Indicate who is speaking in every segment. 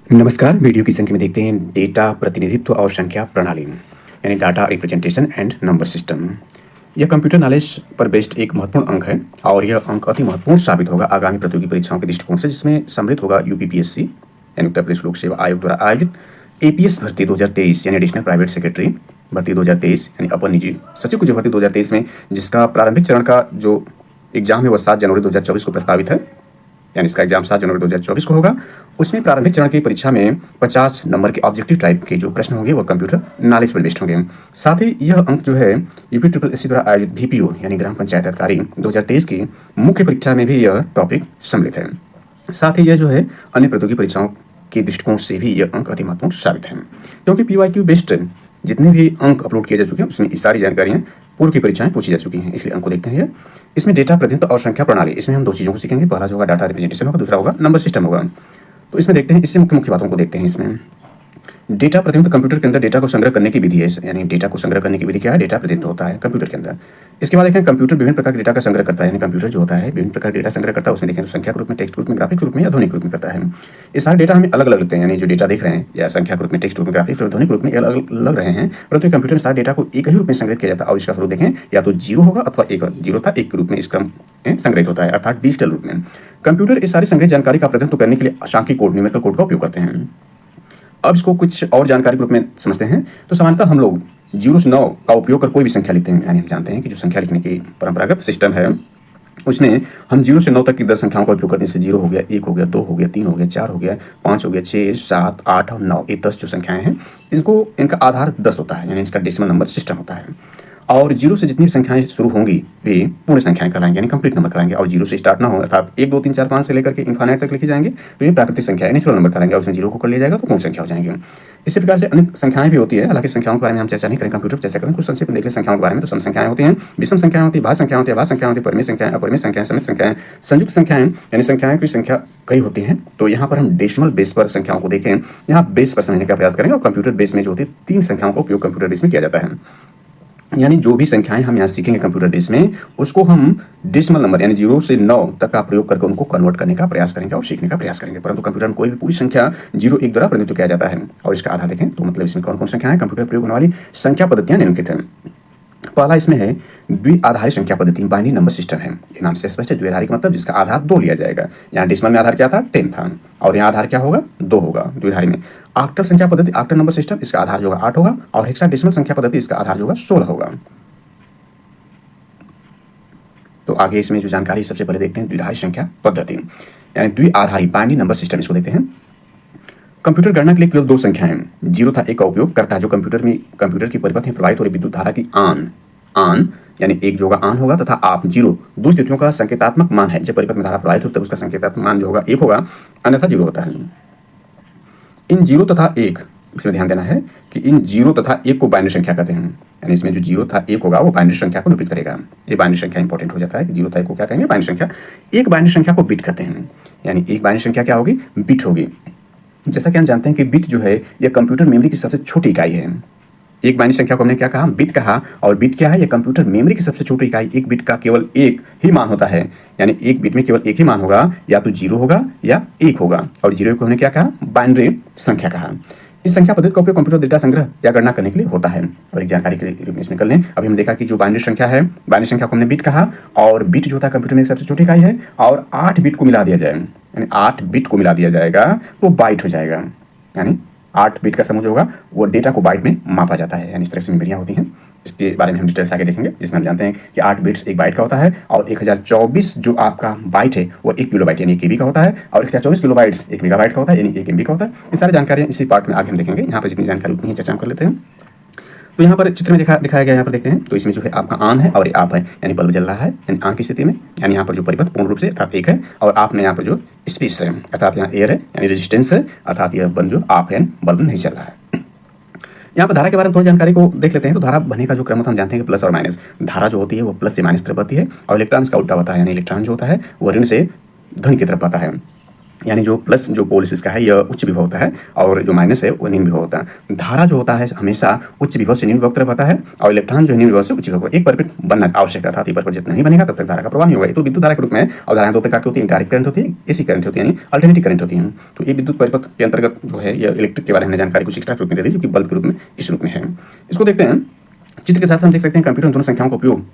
Speaker 1: नमस्कार। वीडियो की संख्या में देखते हैं डेटा प्रतिनिधित्व और संख्या प्रणाली यानी data representation and number system. यह कंप्यूटर नॉलेज पर बेस्ड एक महत्वपूर्ण अंक है और यह अंक अति महत्वपूर्ण साबित होगा आगामी प्रतियोगी परीक्षाओं के दृष्टिकोण से, जिसमें सम्मिलित होगा यूपीपीएससी यानी उत्तर प्रदेश लोक सेवा आयोग द्वारा आयोजित एपीएस भर्ती 2023 यानी एडिशनल प्राइवेट सेक्रेटरी भर्ती 2023 यानी अपर निजी सचिव की जो भर्ती 2023 में जिसका प्रारंभिक चरण का जो एग्जाम है वह 7 जनवरी 2024 को प्रस्तावित है, यानी इसका एग्जाम 7 जनवरी 2024 को होगा। उसमें प्रारंभिक चरण की परीक्षा में 50 नंबर के ऑब्जेक्टिव टाइप के जो प्रश्न होंगे वह कंप्यूटर नॉलेज पर बेस्ड होंगे। साथ ही यह अंक जो है यूपीएससी द्वारा आयोजित बीपीओ यानी ग्राम पंचायत अधिकारी 2023 की मुख्य परीक्षा में भी यह टॉपिक सम्मिलित है। साथ ही यह जो है अन्य प्रतियोगी परीक्षाओं के दृष्टिकोण से भी यह अंक अति महत्वपूर्ण साबित है, क्योंकि पीवाईक्यू बेस्ड जितने भी अंक अपलोड किए जा चुके हैं उसमें ये सारी जानकारियां पूर्व की परीक्षाएं पूछी जा चुकी हैं, इसलिए अंक को देखते हैं। इसमें डेटा प्रतिनिधित्व और संख्या प्रणाली, इसमें हम दो चीज़ों को सीखेंगे। पहला जो होगा डाटा रिप्रेजेंटेशन होगा, दूसरा होगा नंबर सिस्टम होगा। तो इसमें देखते हैं, इससे मुख्य मुख्य बातों को देखते हैं। इसमें डेटा प्रतिनिधित्व कंप्यूटर के अंदर डेटा को संग्रह करने की विधि है, यानी डेटा को संग्रह करने की विधि क्या है, डेटा प्रतिनिधित्व होता है कंप्यूटर के अंदर। इसके बाद देखें कंप्यूटर विभिन्न प्रकार के डेटा का संग्रह करता है, यानी कंप्यूटर जो होता है विभिन्न प्रकार के डेटा संग्रह करता है। उसमें देखें तो संख्या के रूप में, टेक्स्ट रूप में, ग्राफिक रूप में या ध्वनिक रूप में करता है। ये सारे डेटा हमें अलग अलग लगते हैं, यानी जो डेटा देख रहे हैं या संख्या के रूप में, टेक्स्ट रूप में, ग्राफिक रूप में, ध्वनिक रूप में अलग लग रहे हैं, परंतु कंप्यूटर में सारे डेटा को एक ही रूप में संग्रहित किया जाता है। और इसका स्वरूप देखें या तो जीरो होगा अथवा एक, जीरो था एक के रूप में इस क्रम में संग्रहित होता है, अर्थात डिजिटल रूप में। कंप्यूटर इस सारी संग्रहित जानकारी का प्रतिनिधित्व करने के लिए सांख्यिक कोड, न्यूमेरिकल कोड का उपयोग करते हैं। अब इसको कुछ और जानकारी के रूप में समझते हैं। तो सामान्यतः हम लोग 0 से 9 का उपयोग कर कोई भी संख्या लिखते हैं, यानी हम जानते हैं कि जो संख्या लिखने की परंपरागत सिस्टम है उसने हम 0 से 9 तक की 10 संख्याओं का उपयोग करते हैं। जैसे 0 हो गया, 1 हो गया, 2 हो गया, 3 हो गया, 4 हो गया, 5 हो गया, 6, 7, 8 और 9, ये 10 जो संख्याएं हैं इनको इनका आधार 10 होता है, यानी इसका डेसिमल नंबर सिस्टम होता है। और 0 से जितनी भी संख्याएं शुरू होंगी वे पूर्ण संख्याएं कहलाएंगे, यानी कंप्लीट नंबर कहलाएंगे। और 0 से स्टार्ट ना हो, अर्थात 1, 2, 3, 4, 5 से लेकर के इनफाइनाइट तक लिखी जाएंगे तो ये प्राकृतिक संख्या नेचुरल नंबर कहलाएंगे। और उसमें 0 को कर लिया जाएगा तो पूर्ण संख्या हो जाएंगे। इसी प्रकार से अन्य संख्याएं भी होती है, हालांकि संख्याओं के बारे में हम चर्चा नहीं करें, कंप्यूटर पर चर्चा करें। कुछ संक्षेप में देख लें संख्याओं के बारे में। तो सम संख्याएं होती हैं, विषम संख्याएं होती है, भाज्य संख्याएं होती है, भाज्य संख्याएं होती है, परिमेय संख्याएं, अपरिमेय संख्याएं, समित संख्याएं, संयुक्त संख्याएं, यानी संख्याएं की संख्या कई होती हैं। तो यहाँ पर हम डेसिमल बेस पर संख्याओं को देखें, यहाँ बेस पर समझने का प्रयास करेंगे। और कंप्यूटर बेस में जो होती है 3 संख्याओं का उपयोग कंप्यूटर बेस में किया जाता है, यानी जो भी संख्याएं हम यहाँ सीखेंगे कंप्यूटर बेस में उसको हम डेसिमल नंबर यानी 0 से 9 तक का प्रयोग करके उनको कन्वर्ट करने का प्रयास करेंगे और सीखने का प्रयास करेंगे। परंतु कंप्यूटर में कोई भी पूरी संख्या 0, 1 द्वारा प्रतिनिधित्व किया जाता है। और इसका आधार देखें तो मतलब इसमें कौन कौन संख्या है, कंप्यूटर प्रयोग होने वाली संख्या पद्धतियां निम्नलिखित हैं। पहला इसमें है द्विआधारी संख्या पद्धति, बाइनरी नंबर सिस्टम है। ये नाम से स्पष्ट है, द्विआधारी का मतलब जिसका आधार 2 लिया जाएगा। यहाँ डेसिमल में आधार क्या था, 10 था, और यहाँ आधार क्या होगा, 2 होगा द्विआधारी में। ऑक्टल संख्या पद्धति, ऑक्टल नंबर सिस्टम, इसका आधार जो होगा 8 होगा। और हेक्साडेसिमल संख्या पद्धति, इसका आधार जो होगा 16 होगा। तो आगे इसमें जो जानकारी सबसे पहले देखते हैं द्विआधारी संख्या पद्धति, यानी द्विआधारी बाइनरी नंबर सिस्टम, इसको देखते हैं। कंप्यूटर गणना के लिए केवल 2 संख्याएं 0 तथा 1 का उपयोग करता है। जो कंप्यूटर की परिपथ में प्रवाहित हो रही विद्युत धारा की आन यानी एक जो होगा आन होगा तथा आप 0 दो स्थितियों का संकेतात्मक मान है। जब परिपथ में धारा प्रवाहित होती है उसका संकेतात्मक मान जो होगा 1 होगा, अन्यथा 0 होता है। इन 0 तथा 1, इसमें ध्यान देना है कि इन 0 तथा 1 को बाइनरी संख्या कहते हैं, यानी इसमें जो 0 तथा 1 होगा वो बाइनरी संख्या को निरूपित करेगा। ये बाइनरी संख्या इंपॉर्टेंट हो जाता है कि 0 तथा 1 को क्या कहेंगे, बाइनरी संख्या। एक बाइनरी संख्या को बिट कहते हैं, यानी एक बाइनरी संख्या क्या होगी, बिट होगी। जैसा कि हम जानते हैं कि बिट जो है यह कंप्यूटर मेमोरी की सबसे छोटी इकाई है। एक बाइनरी संख्या को हमने क्या कहा, बिट कहा। और बिट क्या है, यह कंप्यूटर मेमोरी की सबसे छोटी इकाई। एक बिट का केवल एक ही मान होता है, यानी एक बिट में केवल एक ही मान होगा, या तो 0 होगा या 1 होगा। और 0 को हमने क्या कहा, बाइनरी संख्या कहा। इस संख्या पद्धति का उपयोग कंप्यूटर डेटा संग्रह या गणना करने के लिए होता है। और एक जानकारी के लिए इसमें कर लें, अभी हम देखा कि जो बाइनरी संख्या है, बाइनरी संख्या को हमने बिट कहा। और बिट जो होता है कंप्यूटर में सबसे छोटी इकाई है। और 8 बिट को मिला दिया जाए, यानी 8 बिट को मिला दिया जाएगा तो बाइट हो जाएगा, यानी 8 बिट का समूह जो होगा वो डेटा को बाइट में मापा जाता है। यानी इस तरह से मेमोरियाँ होती हैं, इसके बारे में हम डिटेल्स आगे देखेंगे, जिसमें हम जानते हैं कि 8 बिट्स 1 बाइट का होता है। और 1024 जो आपका बाइट है वो 1 किलोबाइट यानी 1 KB का होता है। और 1024 किलोबाइट्स 1 मेगाबाइट का होता है, यानी 1 MB का होता है। ये सारी जानकारियाँ इसी पार्ट में आगे हम देखेंगे। यहाँ पर जितनी जानकारी उतनी ही चर्चा कर लेते हैं। तो यहाँ पर चित्र में दिखाया गया, यहाँ पर देखते हैं। तो इसमें जो है आपका आन है और आप है, यानी बल्ब जल रहा है, यानी आन की स्थिति में, यानी यहाँ पर जो परिपथ पूर्ण रूप से अर्थात 1 है। और आप में यहाँ पर जो स्पेस है अर्थात यहाँ एयर है, यानी रेजिस्टेंस है, अर्थात यह बल्ब जो आप है, बल्ब नहीं चल रहा है। यहाँ पर धारा के बारे में थोड़ी जानकारी को देख लेते हैं। तो धारा बहने का जो क्रम होता है हम जानते हैं कि प्लस और माइनस। धारा जो होती है वो प्लस से माइनस तरफ बहती है और इलेक्ट्रॉन्स का उल्टा होता है, यानी इलेक्ट्रॉन जो होता है वो ऋण से धन की तरफ बहता है। यानी जो प्लस जो पोल इसका है यह उच्च विभव होता है और जो माइनस है वो निम्न विभव होता है। धारा जो होता है हमेशा उच्च विभव से निम्न विभव तरफ होता है और इलेक्ट्रॉन जो है निम्न विभव से उच्च विभव। एक परपेट बनना आवश्यक है, अर्थात ये परपेट जब नहीं बनेगा तब तक धारा का प्रवाह नहीं होगा। ये तो विद्युत धारा के रूप में है और धाराएं दो प्रकार की होती है, डायरेक्ट करंट होती है, एसी करंट होती है, यानी अल्टरनेटिव करंट होती है। तो ये विद्युत परिपथ के अंतर्गत जो है यह इलेक्ट्रिक के बारे में जानकारी कुछ एक्स्ट्रा रूप में दे दी, जो कि बल्ब के रूप में इस रूप में है। इसको देखते हैं चित्र के साथ हम देख सकते हैं कंप्यूटर दोनों संख्याओं का उपयोग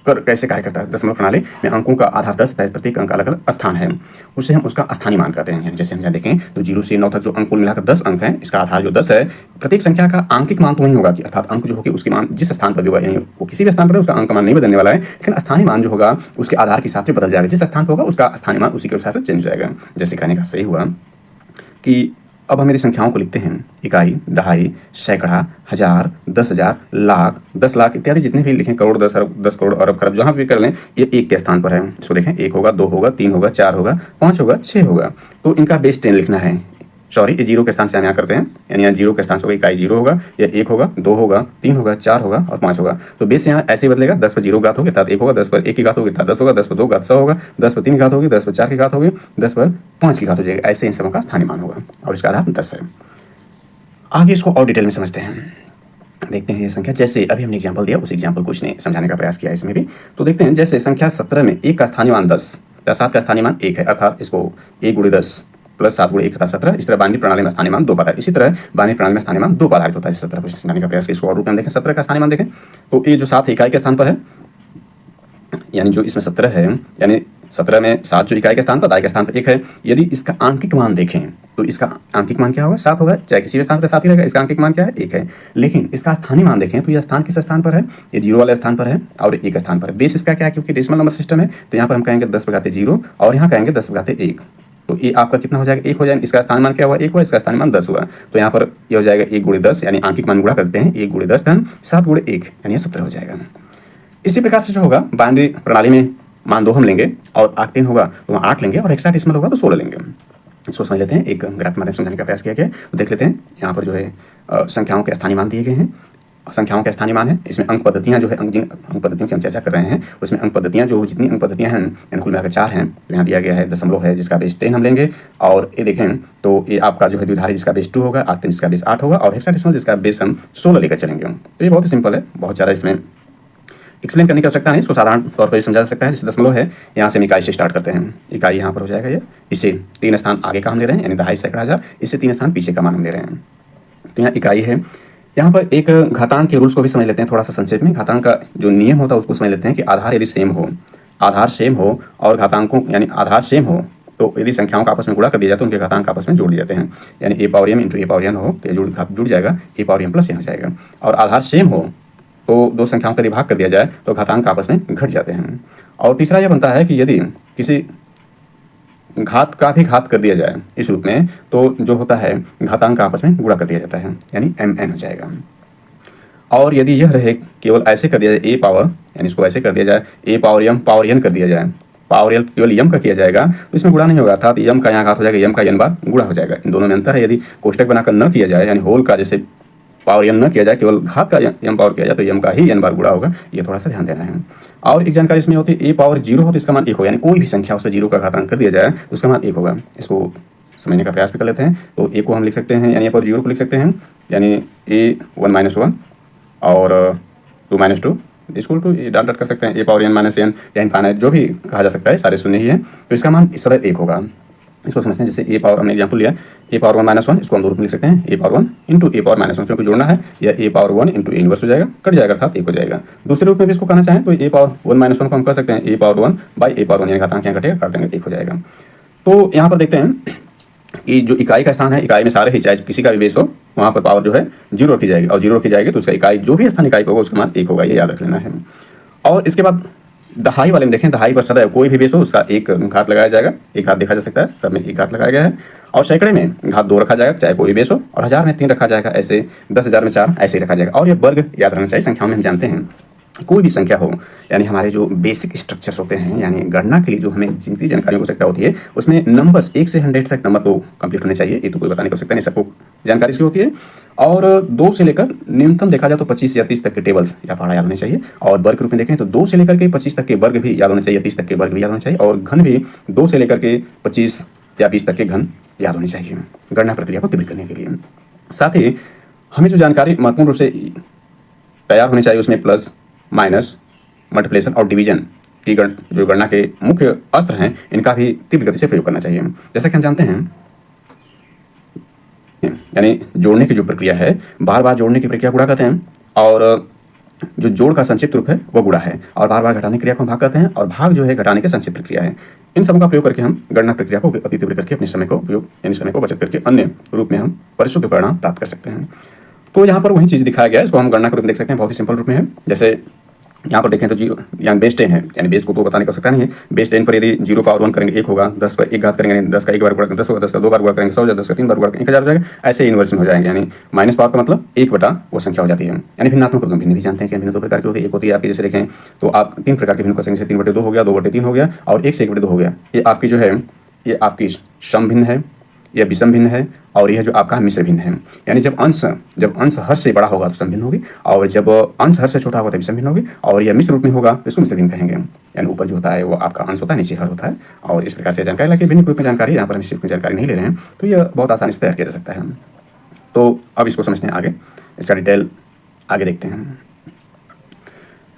Speaker 1: कर कैसे कार्य करता है। दशमलव प्रणाली में अंकों का आधार 10 है, प्रत्येक अंक अलग अलग स्थान है, उससे हम उसका स्थानीय मान कहते हैं। जैसे हम यहाँ देखें तो 0 से 9 तक जो अंक कुल मिलाकर 10 अंक हैं, इसका आधार जो 10 है, प्रत्येक संख्या का आंकिक मान तो नहीं होगा कि अर्थात अंक जो होगी उसके मान जिस स्थान पर भी होगा, यानी वो किसी भी स्थान पर है उसका अंक मान नहीं बदलने वाला है, लेकिन स्थानीय मान जो होगा उसके आधार के हिसाब से बदल जाएगा। जिस स्थान पर होगा उसका स्थानीय मान उसी के अनुसार से चेंज हो जाएगा। जैसे कहने का सही हुआ कि अब हम मेरी संख्याओं को लिखते हैं, इकाई, दहाई, सैकड़ा, हजार, 10,000, लाख, 10 लाख इत्यादि जितने भी लिखें, करोड़, 10 अरब, 10 करोड़, अरब, खरब, जहाँ भी कर लें, ये एक के स्थान पर है। इसको देखें, 1 होगा, 2 होगा, 3 होगा, 4 होगा, 5 होगा, 6 होगा। तो इनका बेस 10 लिखना है। सॉरी, ये 0 के स्थान से हम यहाँ करते हैं, यानी यहाँ 0 के स्थान से इकाई 0 होगा, या 1 होगा, 2 होगा, 3 होगा, 4 होगा और 5 होगा। तो बेस यहाँ ऐसे ही बदलेगा, 10 पर 0 घात होगी अर्थात 1 होगा, 10 पर 1 की घात होगी अर्थात 10 होगा, 10 पर 2 घात 100 होगा, 10 पर 3 घात होगी, 10 पर 4 की घात होगी, 10 पर 5 की घात हो जाएगी। ऐसे इन सबों का स्थानीय मान होगा और इसका आधार 10 है। आगे इसको और डिटेल में समझते हैं, देखते हैं ये संख्या। जैसे अभी हमने एग्जाम्पल दिया, उस एग्जाम्पल को इसने समझाने का प्रयास किया इसमें भी। तो देखते हैं, जैसे संख्या 17 में 1 का स्थानीय मान 10 या 7 का स्थानीय मान 1 है, अर्थात इसको 1 गुणे 10 प्लस 7 गुणे 1 अर्थात 17। इस तरह बाइनरी प्रणाली में स्थानीय मान 2 पर आधारित, इसी तरह बाइनरी प्रणाली में स्थानीय मान 2 पर आधारित होता है। 17 को समझाने का प्रयास किया। इसको और रूप में देखें, 17 का स्थानीय मान देखें तो ये जो 7 इकाई के स्थान पर है, यानी जो इसमें 17 है, यानी 17 में 7 जो इकाई के स्थान पर, दाई के स्थान पर 1 है। यदि इसका आंकिक मान देखें तो इसका आंकिक मान क्या होगा, 7 होगा, चाहे किसी भी स्थान पर 7 ही रहेगा। इसका आंकिक मान क्या है, 1 है। लेकिन इसका स्थानीय मान देखें तो यह स्थान किस स्थान पर है, ये 0 वाले स्थान पर है और 1 स्थान पर है। बेस इसका क्या है, क्योंकि डेसिमल नंबर सिस्टम है तो यहाँ पर हम कहेंगे 10/0 और यहाँ कहेंगे 10/1। तो ये आपका कितना हो जाएगा, 1 हो जाएगा। इसका स्थानीय मान क्या हुआ, 1 हुआ, इसका स्थानीय मान 10 हुआ। तो यहाँ पर ये हो जाएगा 1 गुणे 10, यानी आंकिक मान गुणा करते हैं, 1 गुणे 10 धन 7 गुणे 1, यानी 17 हो जाएगा। इसी प्रकार से जो होगा बाइनरी प्रणाली में मान 2 हम लेंगे और ऑक्टेन होगा तो वहाँ 8 लेंगे और हेक्साडेसिमल होगा तो 16 लेंगे। इसको समझ लेते हैं, एक ग्राफ के माध्यम से समझाने का प्रयास किया गया है। तो देख लेते हैं, यहाँ पर जो है संख्याओं के स्थानीय मान दिए गए हैं। संख्याओं के स्थानीय मान है, इसमें अंक पद्धतियाँ जो है, जिन अंक पद्धतियों की हम चर्चा कर रहे हैं उसमें अंक पद्धतियाँ जो जितनी अंक पद्धतियाँ हैं, यानी कुल मिलाकर 4 हैं। तो यहाँ दिया गया है दशमलव है जिसका बेस 10 हम लेंगे, और ये देखें तो ये आपका जो है द्विधारी जिसका बेस 2 होगा, ऑक्टेन जिसका बेस 8 होगा और हेक्साडेसिमल जिसका बेस हम 16 लेकर चलेंगे। तो ये बहुत ही सिंपल है, बहुत ज़्यादा इसमें एक्सप्लेन करने की आवश्यकता नहीं, इसको साधारण तौर पर समझा जा सकता है। जैसे दशमलव है, यहाँ से हम इकाई से स्टार्ट करते हैं, इकाई यहाँ पर हो जाएगा ये, इससे 3 स्थान आगे का हम ले रहे हैं, यानी दहाई, सैकड़ा, हजार, इससे 3 स्थान पीछे का मान हम ले रहे हैं। तो यहाँ इकाई है। यहाँ पर एक घातांक के रूल्स को भी समझ लेते हैं थोड़ा सा संक्षेप में। घातांक का जो नियम होता है उसको समझ लेते हैं कि आधार यदि सेम हो, आधार सेम हो और घातांकों यानी आधार सेम हो तो यदि संख्याओं का आपस में गुणा कर दिया जाए तो उनके घातांक आपस में जोड़ दिए जाते हैं। यानी ए पावर m इंटू ए पावर n हो तो ये जुड़ जाएगा, ए पावर m प्लस n हो जाएगा। और आधार सेम हो तो दो संख्याओं का यदि भाग कर दिया जाए तो घातांक आपस में घट जाते हैं। और तीसरा यह बनता है कि यदि किसी घात का भी घात कर दिया जाए इस रूप में तो जो होता है घातांक आपस में गुणा कर दिया जाता है, यानी mn हो जाएगा। और यदि यह रहे केवल ऐसे कर दिया जाए ए पावर, यानी इसको ऐसे कर दिया जाए ए पावर m पावर n कर दिया जाए, पावर एल केवल यम का किया जाएगा तो इसमें गुणा नहीं होगा, अर्थात यम का यहाँ घात हो जाएगा, यम का n बार गुणा हो जाएगा। इन दोनों में अंतर है। यदि कोष्टक बनाकर न किया जाए, यानी होल का जैसे पावर n न किया जाए, केवल घात का m पावर किया जाए तो यम का ही n बार गुणा होगा। ये थोड़ा सा ध्यान देना है। और एक जानकारी इसमें होती है, ए पावर 0 हो तो इसका मान 1 होगा, यानी कोई भी संख्या उसमें 0 का घातांक कर दिया जाए तो उसका मान 1 होगा। इसको समझने का प्रयास भी कर लेते हैं। तो ए को हम लिख सकते हैं, यानी ए पावर 0 को लिख सकते हैं, यानी a1 - 1 और 2 - 2 इक्वल टू डाल कर सकते हैं ए पावर n माइनस एन या इनफाइनाइट जो भी कहा जा सकता है, सारे शून्य ही है। तो इसका मान इस तरह 1 होगा। इसको समझते हैं, जैसे ए पावर हमने एग्जाम्पल लिया ए पावर 1 - 1, इसको हम दो रूप में लिख सकते हैं, ए पावर 1 इंटू ए पावर -1, क्योंकि जोड़ना है, या ए पावर 1 इंटू ए इनवर्स हो जाएगा, कट जाएगा अर्थात 1 हो जाएगा। दूसरे रूप में भी इसको कहना चाहें तो ए पावर 1 - 1 को हम कह सकते हैं ए पावर 1 बाई ए पावर 1, यानी घातांक यहाँ कटेगा, काट देंगे 1 हो जाएगा। तो यहाँ पर देखते हैं कि जो इकाई का स्थान है, इकाई में सारे ही चाहे किसी का भी बेस हो वहाँ पर पावर जो है 0 रखी जाएगी, और 0 रखी जाएगी तो उसका इकाई जो भी स्थान इकाई होगा उसका मान 1 होगा, ये याद रख लेना है। और इसके बाद दहाई वाले में देखें, दहाई पर सदैव कोई भी बेस हो उसका एक घात लगाया जाएगा, एक घात देखा जा सकता है, सब में एक घात लगाया गया है। और सैकड़े में घात 2 रखा जाएगा चाहे कोई भी बेस हो, और 1000 में 3 रखा जाएगा, ऐसे 10,000 में 4 ऐसे ही रखा जाएगा। और ये वर्ग याद रखना चाहिए, संख्याओं में हम जानते हैं कोई भी संख्या हो, यानी हमारे जो बेसिक स्ट्रक्चर्स होते हैं, यानी गणना के लिए जो हमें जितनी जानकारी हो सकता होती है उसमें नंबर्स 1 से 100 तक नंबर तो कंप्लीट होने चाहिए, ये तो कोई बताने की आवश्यकता नहीं, सबको जानकारी इसकी होती है। और 2 से लेकर न्यूनतम देखा जाए तो 25 या 30 तक के टेबल्स या पहाड़ा याद होने चाहिए। और वर्ग के रूप में देखें तो 2 से लेकर के 25 तक के वर्ग भी याद होने चाहिए, 30 तक के वर्ग भी याद होने चाहिए। और घन भी 2 से लेकर के 25 या 20 तक के घन याद होने चाहिए गणना प्रक्रिया को तीव्र करने के लिए। साथ ही हमें जो जानकारी महत्वपूर्ण रूप से तैयार होनी चाहिए उसमें प्लस, माइनस, मल्टीप्लिकेशन और डिवीजन की जो गणना के मुख्य अस्त्र हैं इनका भी तीव्र गति से प्रयोग करना चाहिए। जैसा कि हम जानते हैं, यानी जोड़ने की जो प्रक्रिया है, बार बार जोड़ने की प्रक्रिया गुणा कहते हैं, और जो जोड़ का संक्षिप्त रूप है वो गुणा है, और बार बार घटाने की क्रिया को हम भाग कहते हैं, और भाग जो है घटाने की संक्षिप्त प्रक्रिया है। इन सबों का प्रयोग करके हम गणना प्रक्रिया को अति तीव्र करके अपने समय को उपयोग यानी समय को बचत करके अन्य रूप में हम परिशुद्ध परिणाम प्राप्त कर सकते हैं। तो यहाँ पर वही चीज़ दिखाया गया है, इसको हम गणना के रूप में देख सकते हैं, बहुत ही सिंपल रूप में है। जैसे यहाँ पर देखें तो जी यहाँ बेस 10 है, यानी बेस को तो बताने का आवश्यकता नहीं है। बेस 10 पर यदि 0 का और 1 करेंगे 1 होगा, 10 पर 1 घात करेंगे 10 का 1 बार गुणा 10 होगा, 10 का 2 बार गुणा करेंगे 100 हो जाएगा, 10 का 3 बार गुणा करेंगे 1000 हो जाएगा। ऐसे इन्वर्सन हो जाएंगे, यानी माइनस पावर का मतलब 1 बटा वो संख्या हो जाती है। यानी भिन्नात्मक रूप में भिन्न भी जानते हैं कि भिन्न दो प्रकार की होती है। एक होती है आपकी, जैसे देखें तो आप 3 प्रकार के भिन्न कर सकते हैं, 3/2 हो गया, 2/3 हो गया, और 1 से 1/2 हो गया। ये आपकी जो है ये आपकी सम भिन्न है, यह विषम भिन्न है, और यह जो आपका मिश्र भिन्न है। यानी जब अंश हर से बड़ा होगा तो सम भिन्न होगी, और जब अंश हर से छोटा होगा तो विषम भिन्न होगी, और यह मिश्र रूप में होगा तो इसको मिश्र भिन्न कहेंगे। यानी ऊपर जो होता है वो आपका अंश होता है, नीचे हर होता है, और इस प्रकार से जानकारी लगे भिन्न रूप में जानकारी। यहाँ पर हम मिश्र जानकारी नहीं ले रहे हैं, तो यह बहुत आसानी से तैयार किया जा सकता है। तो अब इसको समझते हैं आगे, इसका डिटेल आगे देखते हैं।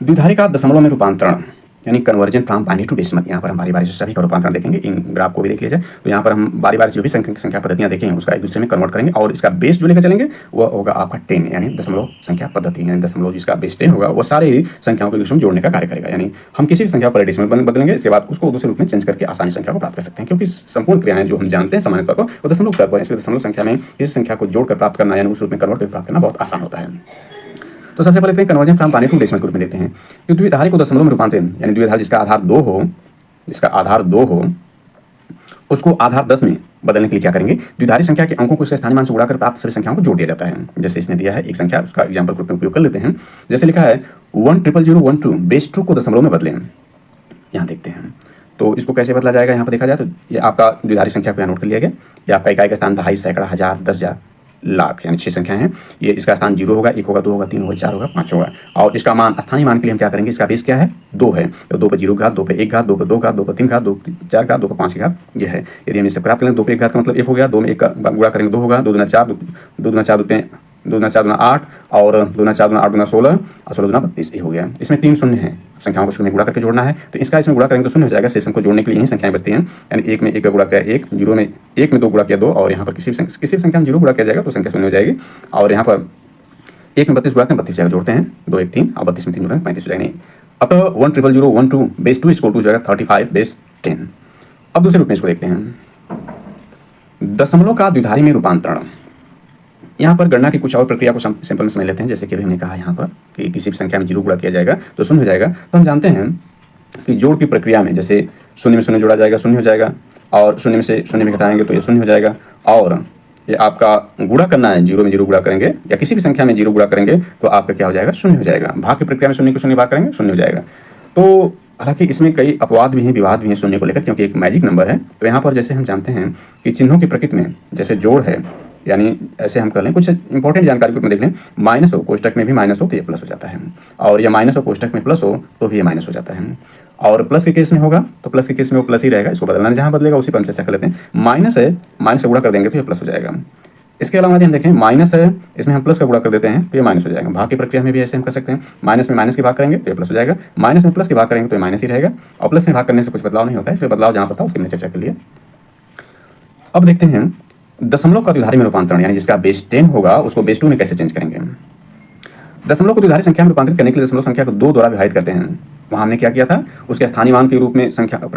Speaker 1: द्विधारी का दशमलव में रूपांतरण यानी conversion from binary to decimal. यहाँ पर हम बारी बारी से सभी का रूपांतरण देखेंगे, इन ग्राफ को भी देख लीजिए। तो यहाँ पर हम बारी बारी जो भी संख्या पद्धतियाँ देखेंगे उसका एक दूसरे में कन्वर्ट करेंगे, और इसका बेस जो लेकर चलेंगे वह होगा आपका 10, यानी दशमलव संख्या पद्धति। यानी दशमलव जिसका बेस 10 होगा वो सारे संख्याओं को एक दूसरे में जोड़ने का कार्य करेगा। यानी हम किसी भी संख्या पर डेसिमल बदलेंगे, इसके बाद उसको दूसरे रूप में चेंज करके आसानी संख्या को प्राप्त कर सकते हैं, क्योंकि संपूर्ण क्रियाएं जो हम जानते हैं सामान्य तौर पर वो दशमलव स्तर पर, इसलिए दशमलव संख्या में इस संख्या को जोड़कर प्राप्त करना यानी उस रूप में कन्वर्ट करके प्राप्त करना बहुत आसान होता है। तो सबसे पहले conversion from binary to decimal के रूप में देखते हैं। तो द्विधारी को दशमलव में रूपांतरण यानी द्विधारी जिसका आधार 2 हो उसको आधार 10 में बदलने के लिए क्या करेंगे, द्विधारी संख्या के अंकों को उसके स्थानीय मान से गुणा कर प्राप्त सभी संख्याओं को जोड़ दिया जाता है। जैसे इसने दिया है एक संख्या, उसका एग्जाम्पल के रूप में उपयोग कर लेते हैं। जैसे लिखा है 1000012 बेस 2 को दशमलव में बदलें। यहाँ देखते हैं तो इसको कैसे बदला जाएगा। यहाँ पर देखा जाए तो ये आपका द्विधारी संख्या को यहाँ नोट कर लिया गया। ये आपका इकाई का स्थान दहाई, सैकड़ा, हजार, 10,000, लाख, यानी 6 संख्याएं हैं। ये इसका स्थान 0 होगा, 1 होगा, 2 होगा, 3 होगा, 4 होगा, 5 होगा, और इसका मान स्थानीय मान के लिए हम क्या करेंगे, इसका बेस क्या है 2 है। तो 2 पर 0 घात, 2 पर 1 घात, 2 पर 2 घात, 2 पर 3 घात, 2 पर 4 घात, 2 पर 5 घात, ये है। यदि हम इससे प्राप्त करेंगे 2 पर 1 घात का मतलब 1 हो गया, 2 में 1 का गुणा करेंगे 2 होगा, 2 दूना 4, 2 दूना 4, 2 दूना 4 दूना 8, और 2 दूना 4 दूना 8 दूना 16, और 16 दूना 32, ये हो गया। इसमें 3 शून्य हैं, संख्याओं को शून्य गुणा करके जोड़ना है, तो इसका इसमें गुणा करेंगे तो शून्य हो जाएगा। शेषम को जोड़ने के लिए यही संख्याएं बचती हैं, यानी 1 में 1 का गुणा किया 1, 0 में 1 में 2 गुणा किया 2, और यहाँ पर किसी भी संख्या में 0 गुणा किया जाएगा तो संख्या शून्य हो जाएगी। और यहाँ पर 1 में 32 गुणा करें 32 जाएगा, जोड़ते हैं 2 1 3, और 32 में 3 जोड़ेंगे 35 हो जाएगा। अतः 1000012 बेस 2 इक्वल टू जाएगा 35 बेस 10। अब दूसरे रूप में इसको देखते हैं, दशमलव का द्विधारी में रूपांतरण। यहाँ पर गणना की कुछ और प्रक्रिया को सिंपल में समझ लेते हैं। जैसे कि हमने कहा यहाँ पर कि किसी भी संख्या में 0 गुणा किया जाएगा तो शून्य हो जाएगा। तो हम जानते हैं कि जोड़ की प्रक्रिया में जैसे शून्य में शून्य जोड़ा जाएगा, शून्य हो जाएगा, और शून्य में से शून्य में घटाएंगे तो ये शून्य हो जाएगा। और ये आपका गुणा करना है, 0 में 0 गुणा करेंगे या किसी भी संख्या में 0 गुणा करेंगे तो आपका क्या हो जाएगा, शून्य हो जाएगा। भाग की प्रक्रिया में शून्य को शून्य भाग करेंगे, शून्य हो जाएगा। तो हालांकि इसमें कई अपवाद भी हैं, विवाद भी हैं शून्य को लेकर, क्योंकि एक मैजिक नंबर है। तो यहाँ पर जैसे हम जानते हैं कि चिन्हों की प्रकृति में जैसे जोड़ है, यानी ऐसे हम कर लें, कुछ इंपॉर्टेंट जानकारी को देख लें। माइनस हो, कोष्टक में भी माइनस हो तो ये प्लस हो जाता है, और ये माइनस हो कोष्टक में प्लस हो तो भी ये माइनस हो जाता है। और प्लस के केस में होगा तो प्लस के केस में वो प्लस ही रहेगा, इसको बदलना जहाँ बदलेगा उसी पर हम चर्चा कर लेते हैं। माइनस है, माइनस से गुणा कर देंगे तो ये प्लस हो जाएगा। इसके अलावा यदि हम देखें माइनस है, इसमें हम प्लस का गुणा कर देते हैं तो ये माइनस हो जाएगा। भाग की प्रक्रिया में भी ऐसे हम कर सकते हैं, माइनस में माइनस की भाग करेंगे तो ये प्लस हो जाएगा, माइनस में प्लस की भाग करेंगे तो ये माइनस ही रहेगा, और प्लस में भाग करने से कुछ बदलाव नहीं होता है, इसलिए बदलाव जहाँ पता उसकी हमने चर्चा कर लिया। अब देखते हैं दशमलव का द्विधारी में रूपांतरण, यानी जिसका बेस 10 होगा उसको बेस 2 में कैसे चेंज करेंगे। दशमलव को द्विधारी संख्या में रूपांतरित करने के लिए दशमलव संख्या को 2 द्वारा विभाजित करते हैं। वहाँ हमने क्या किया था, उसके स्थानीय मान के रूप में संख्याओं को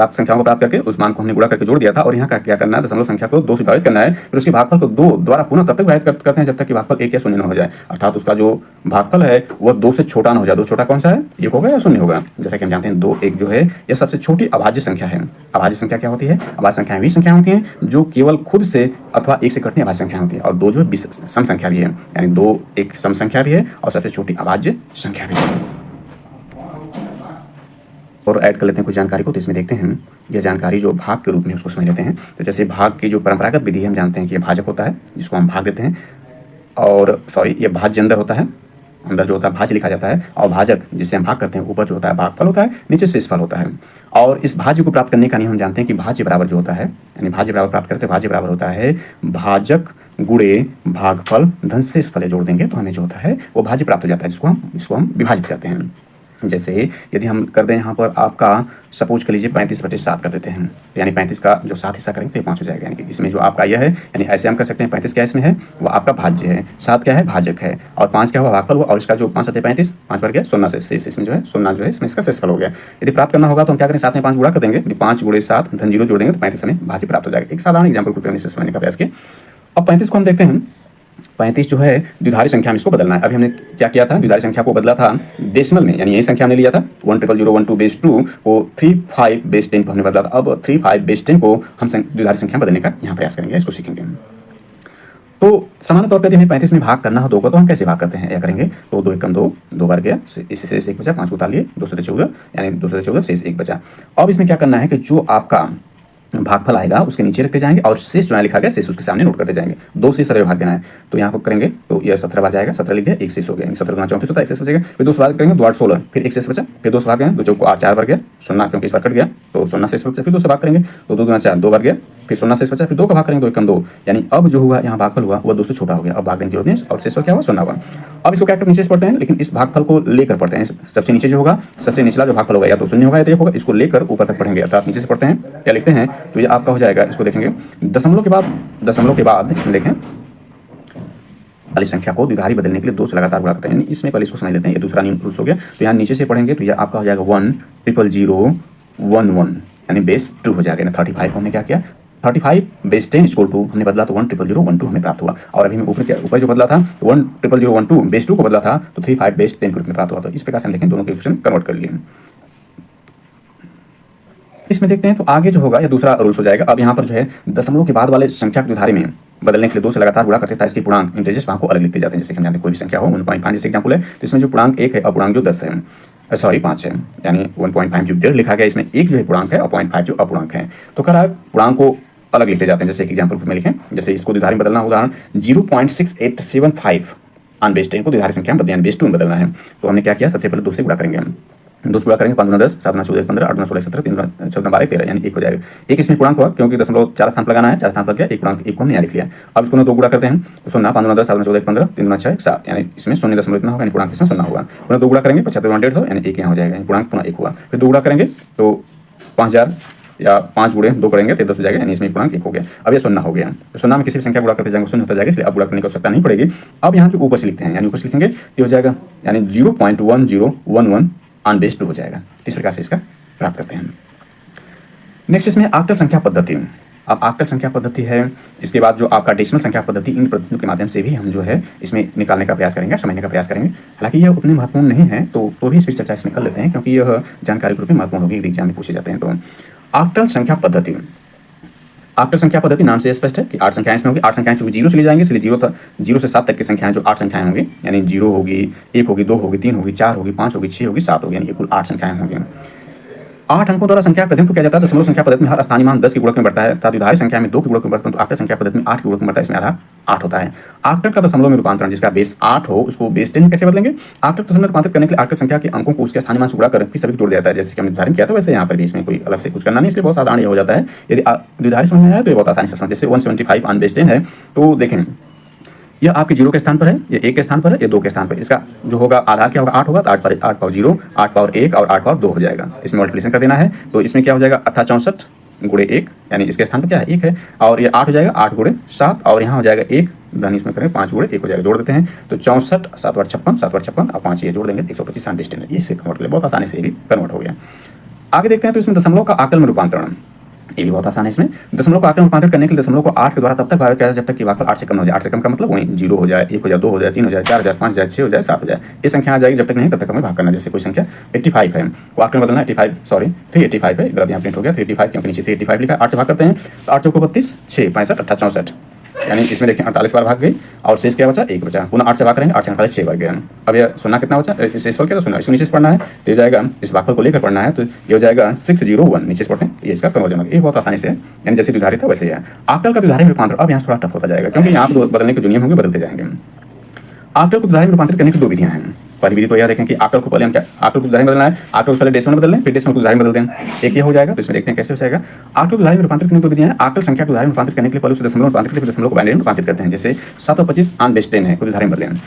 Speaker 1: प्राप्त करके उस मान को हमने गुणा करके जोड़ दिया था, और यहाँ का क्या करना है, दशमलव संख्या को 2 से विभाजित करना है, फिर उसके भागफल को 2 द्वारा पुनः तब तक विभाजित करते हैं जब तक कि भागफल 1 या 0 न हो जाए, अर्थात उसका जो भागफल है वह 2 से छोटा न हो जाए। 2 छोटा कौन सा है, 1 होगा या 0 होगा। जैसा कि हम जानते हैं 2 1 जो है यह सबसे छोटी अभाज्य संख्या है। अभाज्य संख्या क्या होती है, अभाज्य संख्याएं वी संख्या होती हैं जो केवल खुद से अथवा 1 से कटने अभाज्य संख्या होती है, और 2 जो सम संख्या भी है, यानी 2 एक सम संख्या भी है और सबसे छोटी अभाज्य संख्या भी है। और ऐड कर लेते हैं कुछ जानकारी को, तो इसमें देखते हैं यह जानकारी जो भाग के रूप में उसको समझ लेते हैं। तो जैसे भाग की जो परंपरागत विधि है, हम जानते हैं कि यह भाजक होता है जिसको हम भाग देते हैं, और ये भाज्य अंदर होता है, अंदर जो होता है भाज्य लिखा जाता है, और भाजक जिससे हम भाग करते हैं, ऊपर जो होता है भागफल होता है, नीचे शेषफल होता है। और इस भाज्य को प्राप्त करने का नियम हम जानते हैं कि भाज्य बराबर जो होता है, यानी भाज्य बराबर प्राप्त करते हैं, भाज्य बराबर होता है भाजक गुणे भागफल धन शेषफल जोड़ देंगे तो हमें जो होता है वो भाज्य प्राप्त हो जाता है, जिसको हम विभाजित करते हैं। जैसे यदि हम कर दें यहाँ पर आपका सपोज कर लीजिए 35/7 कर देते हैं, यानी 35 का जो 7 हिस्सा करेंगे तो ये 5 हो जाएगा। यानी कि इसमें जो आपका यह है, यानी ऐसे हम कर सकते हैं 35 क्या इसमें है, वो आपका भाज्य है, 7 क्या है भाजक है, और 5 क्या हुआ भागफल हुआ, और इसका जो 5 7 35, 5 पर गया 0 से इसमें जो है 0 जो है इसमें इसका शेषफल हो गया। यदि प्राप्त करना होगा तो हम क्या करें, 7 में 5 गुणा कर देंगे, 5 गुणे 7 धन 0 जोड़ देंगे तो 35 हमें भाज्य प्राप्त हो जाएगा। एक साधारण एग्जाम्पल को समझने का प्रयास किया। अब 35 को हम देखते हैं, 35 जो है द्विधारी संख्या में इसको बदलना है। अभी हमने क्या किया था, द्विधारी संख्या को बदला था डेसिमल में, यानी यही संख्या हमने लिया था 10001/2 को 35/10 को हमने बदला था। अब 35/10 को हम द्विधारी संख्या बदलने का यहाँ प्रयास करेंगे, इसको सीखेंगे। तो सामान्य तौर पर यदि हमें 35 में भाग करना हो 2 को, तो हम कैसे भाग करते हैं, या करेंगे तो 2 एकम 2, 2 बार गया, इससे शेष 1 बचा, 5 को उतार लिए, 2 से 14, यानी 2 से 14 शेष 1 बचा। अब इसमें क्या करना है कि जो आपका भागफल आएगा उसके नीचे रखते जाएंगे, और शेष जो लिखा गया शेष उसके सामने नोट करते जाएंगे। 2 से 17 भाग देना है, तो यहाँ पर करेंगे तो यह 17 बार जाएगा, 17 लिख दिया, 1 शेष हो गया, 17 गुना 34 होता है, 1 शेष बचेगा। फिर 2 से भाग करेंगे, 2 8 16, फिर 1 शेष बचा, फिर 2 से भाग गए, 2 चौको 8 4 बार गया, 0 क्योंकि इस बार कट गया तो 0 शेष बचा, फिर 2 से भाग करेंगे तो 2 गुना 4 2 बार गया, फिर 0 शेष बचा, फिर 2 का भाग करेंगे 2 एकम 2, यानी अब जो हुआ यहाँ भागफल हुआ वो 2 से छोटा हो गया। अब भाग देने की जरूरत नहीं, और शेष क्या हुआ 0 हुआ। अब इसको क्या करते नीचे से पढ़ते हैं, लेकिन इस भागफल को लेकर पढ़ते हैं। सबसे नीचे जो होगा, सबसे निचला जो भागफल होगा या तो 0 होगा या तो 1 होगा, इसको लेकर ऊपर तक पढ़ेंगे। अर्थात नीचे से पढ़ते हैं क्या लिखते हैं, तो ये आपका हो जाएगा, इसको देखेंगे दशमलव के बाद इसमें देखें वाली संख्या को द्विधारी बदलने के लिए 2 से लगातार गुणा करते हैं। इसमें पहले इसको समझ लेते हैं, ये दूसरा नियम रूल्स हो गया। तो यहाँ नीचे से पढ़ेंगे तो ये आपका हो जाएगा 1000011, यानी बेस 2 हो जाएगा। 35 को हमने क्या किया, 35/10 इक्वल टू हमने बदला तो 1000012 हमें प्राप्त हुआ। और अभी मैं ऊपर जो बदला था 1000012 बेस 2 को बदला था तो 35/10 के रूप में प्राप्त हुआ। तो इस प्रकार से हम देखें दोनों के एक्सप्रेशन कन्वर्ट कर लिए। इसमें देखते हैं तो आगे जो होगा यह दूसरा रूल्स हो जाएगा। अब यहाँ पर जो है दशमलव के बाद वाले संख्या द्विधारी में बदलने के लिए 2 से लगातार गुणा करते हैं, इसके पूर्णांक इंटीजर्स वहाँ को अलग लिखते जाते हैं। जैसे हम जानते हैं कोई भी संख्या हो 1.5 जैसे एग्जाम्पल है, तो इसमें जो पूर्णांक 1 है और पूर्णांक जो 10 है, सॉरी 5 है, यानी 1.5 जो 1.5 लिखा गया, इसमें 1 जो है पूर्णांक है और 0.5 जो अपूर्णांक है। तो कर रहा है पूर्णांक को अलग लिखते जाते हैं। जैसे एक एग्जाम्पल में लिखें, जैसे इसको द्विधारी में बदलना, उदाहरण 0.6875 ऑन बेस 10 को द्विधारी संख्या में बेस 2 में बदलना है। तो हमने क्या किया, सबसे पहले 2 से गुणा करेंगे, हम 2 से गुणा करेंगे, 5 गुना 10, 7 गुना 14 15, 8 गुना 16 17, 3 गुना 14 12 13, यानी 1 हो जाएगा। एक इसमें पूर्णांक हुआ क्योंकि दशमलव 4 स्थान पर लगाना है, 4 स्थान पर गया, एक पूर्णांक 1 को हमने यहाँ लिख लिया। अब इसको 2 गुणा करते हैं तो 0 5 गुना 10 7 गुना 14 15, 3 गुना 6 7, यानी इसमें 0 इतना होगा, यानी पूर्णांक इसमें 0 होगा। पुनः 2 गुणा करेंगे 75 गुना 150, यानी 1 यहाँ हो जाएगा, पूर्णांक पुनः 1 हुआ। फिर 2 गुणा करेंगे तो 5000 या 5 गुणे 2 करेंगे तो 10 हो जाएगा, यानी इसमें पूर्णांक 1 हो गया। अब ये 0 हो गया, तो 0 में किसी भी संख्या गुणा करते जाएंगे 0 होता जाएगा, इसलिए अब गुणा करने की आवश्यकता नहीं पड़ेगी। अब यहाँ जो ऊपर से लिखते हैं, यानी ऊपर से लिखेंगे ये हो जाएगा, यानी 0.1011 ऑन बेस 2 हो जाएगा। इस प्रकार से इसका प्राप्त करते हैं। नेक्स्ट इसमें आक्टल संख्या पद्धति। अब आक्टल संख्या पद्धति है, इसके बाद जो आपका डेसिमल संख्या पद्धति, इन पद्धतियों के माध्यम से भी हम जो है इसमें निकालने का प्रयास करेंगे, समझने का प्रयास करेंगे। हालांकि यह उतने महत्वपूर्ण नहीं है, तो भी इस पर चर्चा इसमें कर लेते हैं, क्योंकि यह जानकारी के रूप में महत्वपूर्ण होगी, एग्जाम में पूछे जाते हैं। तो आक्टल संख्या पद्धति, आक्टल संख्या पद्धति नाम से स्पष्ट है कि 8 संख्याएं इसमें होंगी। 8 संख्याएं चूंकि 0 से ली जाएंगी, इसलिए 0 से 7 तक की संख्याएं जो 8 संख्याएं होंगी, यानी 0 होगी, 1 होगी, 2 होगी, 3 होगी, 4 होगी, 5 होगी, 6 होगी, 7 होगी, यानी कुल 8 संख्याएं होंगी। 8 अंकों द्वारा संख्या का प्रतिनिधित्व किया जाता है। दशमलव संख्या पद्धति में हर स्थानीय मान 10 के गुणक में बढ़ता है, तथा द्विधारी संख्या में 2 के गुणक में बढ़ता है, तो आक्टल संख्या पद्धति में 8 के गुणक में बढ़ता है, इसमें आधार 8 होता है। आक्टल का दशमलव में रूपांतरण, जिसका बेस 8 हो, उसको बेस 10 में कैसे बदलेंगे? आक्टल दशमलव में रूपांतरित करने के लिए आक्टल संख्या के अंकों को उसके स्थानीय मान से गुणा कर फिर सभी जोड़ दिया जाता है, जैसे कि हमने निर्धारण किया था वैसे यहाँ पर भी इसमें कोई अलग से कुछ करना नहीं, इसलिए बहुत साधारण ये हो जाता है। यदि द्विधारी समझ में आया तो ये बहुत आसानी से समझ। जैसे 175 ऑन बेस 10 है, तो देखें यह आपके 0 के स्थान पर है, ये 1 के स्थान पर है, ये 2 के स्थान पर। इसका जो होगा आधार क्या होगा, 8 होगा, तो 8 पर 8 पावर 0, 8 पावर 1 और 8 पावर 2 हो जाएगा। इसमें मल्टीप्लिकेशन कर देना है, तो इसमें क्या हो जाएगा 68 गुणे 1, यानी इसके स्थान पर क्या है 1 है, और ये 8 हो जाएगा 8 गुणे 7, और यहाँ हो जाएगा 1 धन इसमें करें 5 गुणे 1 हो जाएगा, जोड़ देते हैं तो 64 7 बार 56 7 बार 56 और 5 ये जोड़ देंगे 125 ऑन बेस 10, ये इससे कन्वर्ट कर ले, बहुत आसानी से ये भी कन्वर्ट हो गया। आगे देखते हैं तो इसमें दशमलव का आकलन में रूपांतरण, ये भी बहुत आसान है। इसमें दशमलव को आकलन रूपांतरित करने के लिए दशमलव को 8 के द्वारा तब तक भाग किया जब तक कि भागफल 8 से कम हो जाए। 8 से कम का मतलब वही 0 हो जाए, 1 हो जाए, 2 हो जाए, 3 हो जाए, 4 हो जाए, 5 हो जाए, 6 हो जाए, 7 हो जाए, ये संख्या आ जाएगी। जब तक नहीं तब तक हमें भाग करना। जैसे कोई संख्या 85 है, वो आकलन बदलना 385 है, गलत यहाँ प्रिंट हो गया 385, क्योंकि नीचे 385 लिखा है। 8 से भाग करते हैं तो 8 चौको 32, 6 65 18 64, यानी इसमें देखिए 48 बार भाग गई और शेष क्या बचा 1 बचा। पुनः 8 से भाग करेंगे, 8 से 48 6 बार गया। अब यह 0 कितना बचा, शेष क्या तो 0, इसको नीचे से पढ़ना है तो ये जाएगा, इस भागफल को लेकर पढ़ना है तो ये हो जाएगा 601, नीचे से पढ़ते हैं, ये इसका कन्वर्जन होगा। ये बहुत आसानी से, यानी जैसे द्विधारी था वैसे ही है। आकलन का द्विधारी में रूपांतरण अब यहाँ थोड़ा टफ होता जाएगा, क्योंकि यहाँ पर बदलने के जो नियम होंगे बदलते जाएंगे। आकलन को द्विधारी में रूपांतरित करने की 2 विधियां हैं। पहली विधि तो यह देखें कि आक्टल को पहले हम क्या आक्टल को उदाहरण बदलना है, आक्टल को पहले डेसिमल बदल लें, फिर डेसिमल को उदाहरण बदल दें, एक ये हो जाएगा। तो इसमें देखते हैं कैसे हो जाएगा। आक्टल को उदाहरण में रूपांतरित करने की विधियां हैं। आक्टल संख्या को उदाहरण में रूपांतरित करने के लिए पहले उसे दशमलव में रूपांतरित करके दशमलव को बाइनरी में रूपांतरित करते हैं। जैसे 725 ऑन बेस 10 है, कोई उदाहरण बदलें।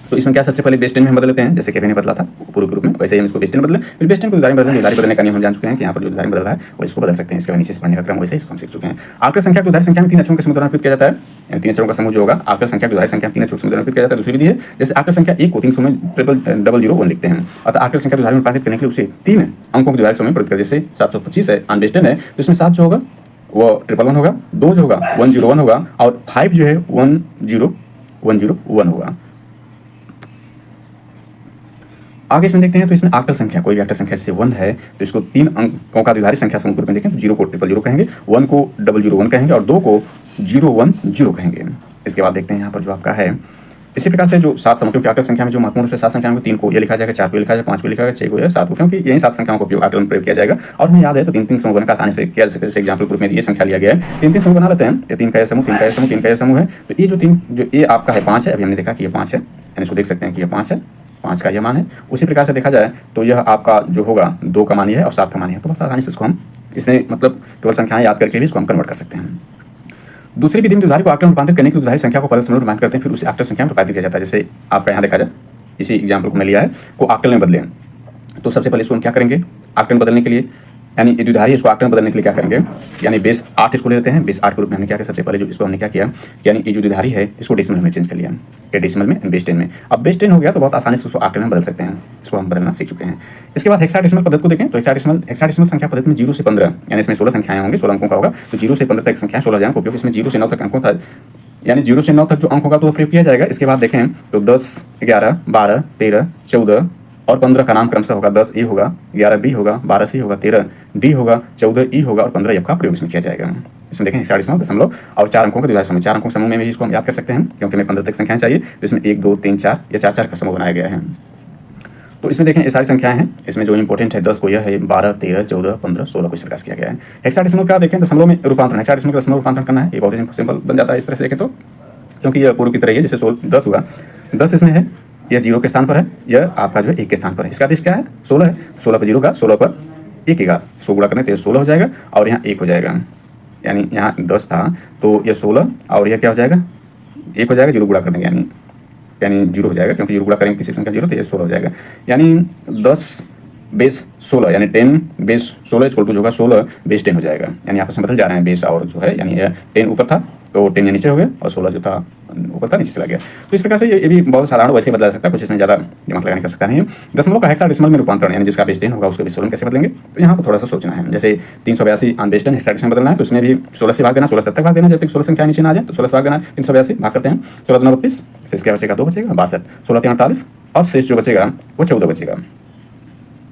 Speaker 1: तो इसमें क्या सबसे पहले बेस 10 में हम बदल लेते हैं, जैसे केवी ने बदला था पूर्व के रूप में, वैसे ही हम इसको बेस 10 बदलें। फिर बेस 10 को उदाहरण बदलने, उदाहरण बदलने का नियम हम जान चुके हैं कि यहाँ पर जो उदाहरण बदल रहा है वो इसको बदल सकते हैं। इसके बाद नीचे से पढ़ने का क्रम वैसे इसको हम सीख चुके हैं। आक्टल संख्या की उदाहरण संख्या में 3 अक्षरों के समूह द्वारा निरूपित किया जाता है, यानी 3 अक्षरों का समूह जो होगा आक्टल संख्या की उदाहरण संख्या में 3 अक्षरों के समूह द्वारा निरूपित किया जाता है। दूसरी विधि है जैसे आक्टल संख्या 1 को 3 समूह में 0001 लिखते हैं, अतः आक्टल संख्या के उदाहरण में रूपांतरित करने के लिए उसे 3 अंकों के उदाहरण समूह में परिवर्तित करें। जैसे 725 है ऑन बेस 10 है, तो इसमें 7 जो होगा वो 111 होगा, 2 जो होगा 101 होगा, और 5 जो है 10101 होगा। आगे इसमें देखते हैं, तो इसमें आक्टल संख्या कोई भी आक्टल संख्या जैसे 1 है तो इसको 3 अंकों का द्विधारी संख्या समूह के रूप में देखें तो 0 को 000 कहेंगे, 1 को 001 कहेंगे और 2 को 010 कहेंगे। इसके बाद देखते हैं यहाँ पर जो आपका है इसी प्रकार से जो 7 समूह, क्योंकि आक्टल संख्या में जो महत्वपूर्ण रूप से 7 संख्याओं को 3 को ये लिखा जाएगा, 4 को लिखा जाएगा, 5 को लिखा जाएगा, 6 को या 7 को, क्योंकि यही 7 संख्याओं का उपयोग आक्टल में प्रयोग किया जाएगा। और हमें याद है तो 3 समूह बनकर आसानी से किया जा सकता है। जैसे एग्जाम्पल ग्रुप में ये संख्या लिया गया है, 3 समूह बना लेते हैं। ये 3 का ये समूह, 3 का ये समूह, 3 का ये समूह है। तो ये जो 3 जो ये आपका है 5 है, अभी हमने देखा कि ये 5 है, यानी इसको देख सकते हैं कि ये 5 है, 5 का यह मान है। उसी प्रकार से देखा जाए तो यह आपका जो होगा 2 का मान है और 7 का मान है। तो बहुत आसानी से इसको हम इसमें मतलब केवल संख्याएं याद करके भी इसको हम कन्वर्ट कर सकते हैं। दूसरी विधि में उदाहरण को आक्टल में रूपांतरित करने के लिए उदाहरण संख्या को पहले दशमलव में रूपांतरित करते हैं, फिर उसे आक्टल संख्या में रूपांतरित किया जाता है। जैसे आपका यहाँ देखा जाए, इसी एग्जाम्पल को मैं लिया है को आक्टल में बदलें, तो सबसे पहले इसको हम क्या करेंगे आक्टल में बदलने के लिए, यानी ये द्विधारी इसको आक्टल में बदलने के लिए क्या करेंगे, यानी बेस 8 इसको ले लेते हैं। बेस 8 के रूप में हमने क्या किया, सबसे पहले जो इसको हमने क्या किया, यानी ये जो द्विधारी है इसको डेसिमल में चेंज कर लिया, ये डेसिमल में बेस 10 में। अब बेस 10 हो गया तो बहुत आसानी से उसको आक्टल में बदल सकते हैं, इसको हम बदलना सीख चुके हैं। इसके बाद हेक्साडेसिमल पद्धति को देखें तो हेक्साडेसिमल संख्या पद्धति में 0 से 15 यानी इसमें 16 संख्याएं होंगी, 16 अंकों का होगा। तो 0 से 15 तक संख्या 16 अंकों का उपयोग, इसमें 0 से 9 तक अंकों था, यानी 0 से 9 तक जो अंक होगा तो प्रयोग किया जाएगा। इसके बाद देखें तो 10, 11, 12, 13, 14 और 15 का नाम क्रमशः होगा। 10 ए होगा, 11 बी होगा, 12 सी होगा, 13 डी होगा, 14 ई होगा और 15 एफ का प्रयोग इसमें किया जाएगा। इसमें देखें हेक्साडेसिमल दशमलव और 4 अंकों का द्विधारी समूह, 4 अंकों के समूह में भी इसको हम याद कर सकते हैं क्योंकि हमें 15 तक संख्याएं चाहिए। तो इसमें 1, 2, 3, 4 या 4 का समूह बनाया गया है। तो इसमें देखें ये सारी संख्याएं हैं, इसमें जो इंपॉर्टेंट है 10 को यह है, 12, 13, 14, 15, 16 को इस प्रकार किया गया है। हेक्साडेसिमल का देखें दशमलव में रूपांतरण, हेक्साडेसिमल का दशमलव रूपांतरण करना है, ये बहुत ही सिंपल बन जाता है इस तरह से देखें तो, क्योंकि यह पूर्व की तरह है। जैसे 10 हुआ, 10 इसमें है, यह 0 के स्थान पर है, यह आपका जो है 1 के स्थान पर है। इसका बेस क्या है 16 है, 16 पर 0 का, 16 पर 1 का, इसको गुणा करने तो 16 हो जाएगा और यहाँ 1 हो जाएगा, यानी यहाँ 10 था तो यह 16 और यह क्या हो जाएगा 1 हो जाएगा, 0 गुणा करने यानी 0 हो जाएगा, क्योंकि 0 गुणा करेंगे किसी संख्या 0 तो ये 16 हो जाएगा। यानी 10 बेस 16 यानी 10 बेस 16 इक्वल टू जो होगा 16 बेस 10 हो जाएगा। यानी आपस में बदल जा रहे हैं बेस और जो है, यानी 10 ऊपर था तो 10 या नीचे हो गया और 16 जो था ऊपर था नीचे चला गया। तो इस प्रकार से ये भी बहुत साधारण वैसे बदला जा सकता है, कुछ इसमें ज़्यादा दिमाग लगाने का सकता नहीं है। दशमलव का हेक्साडेसिमल में रूपांतरण, यानी जिसका बेस 10 होगा उसके बेस 16 कैसे बदलेंगे, तो यहाँ पर थोड़ा सा सोचना है। जैसे 382 ऑन बेस 10 हेक्साडेसिमल बदलना है तो इसमें भी 16 से भाग देना, 16 तक भाग देना, जब तक 16 संख्या नीचे ना आ जाए तो 16 से भाग देना, 382 भाग करते हैं 16 दूना 32, इसके बचेगा 2 बचेगा 62, 16 3 48 और शेष जो बचेगा वो 14 बचेगा,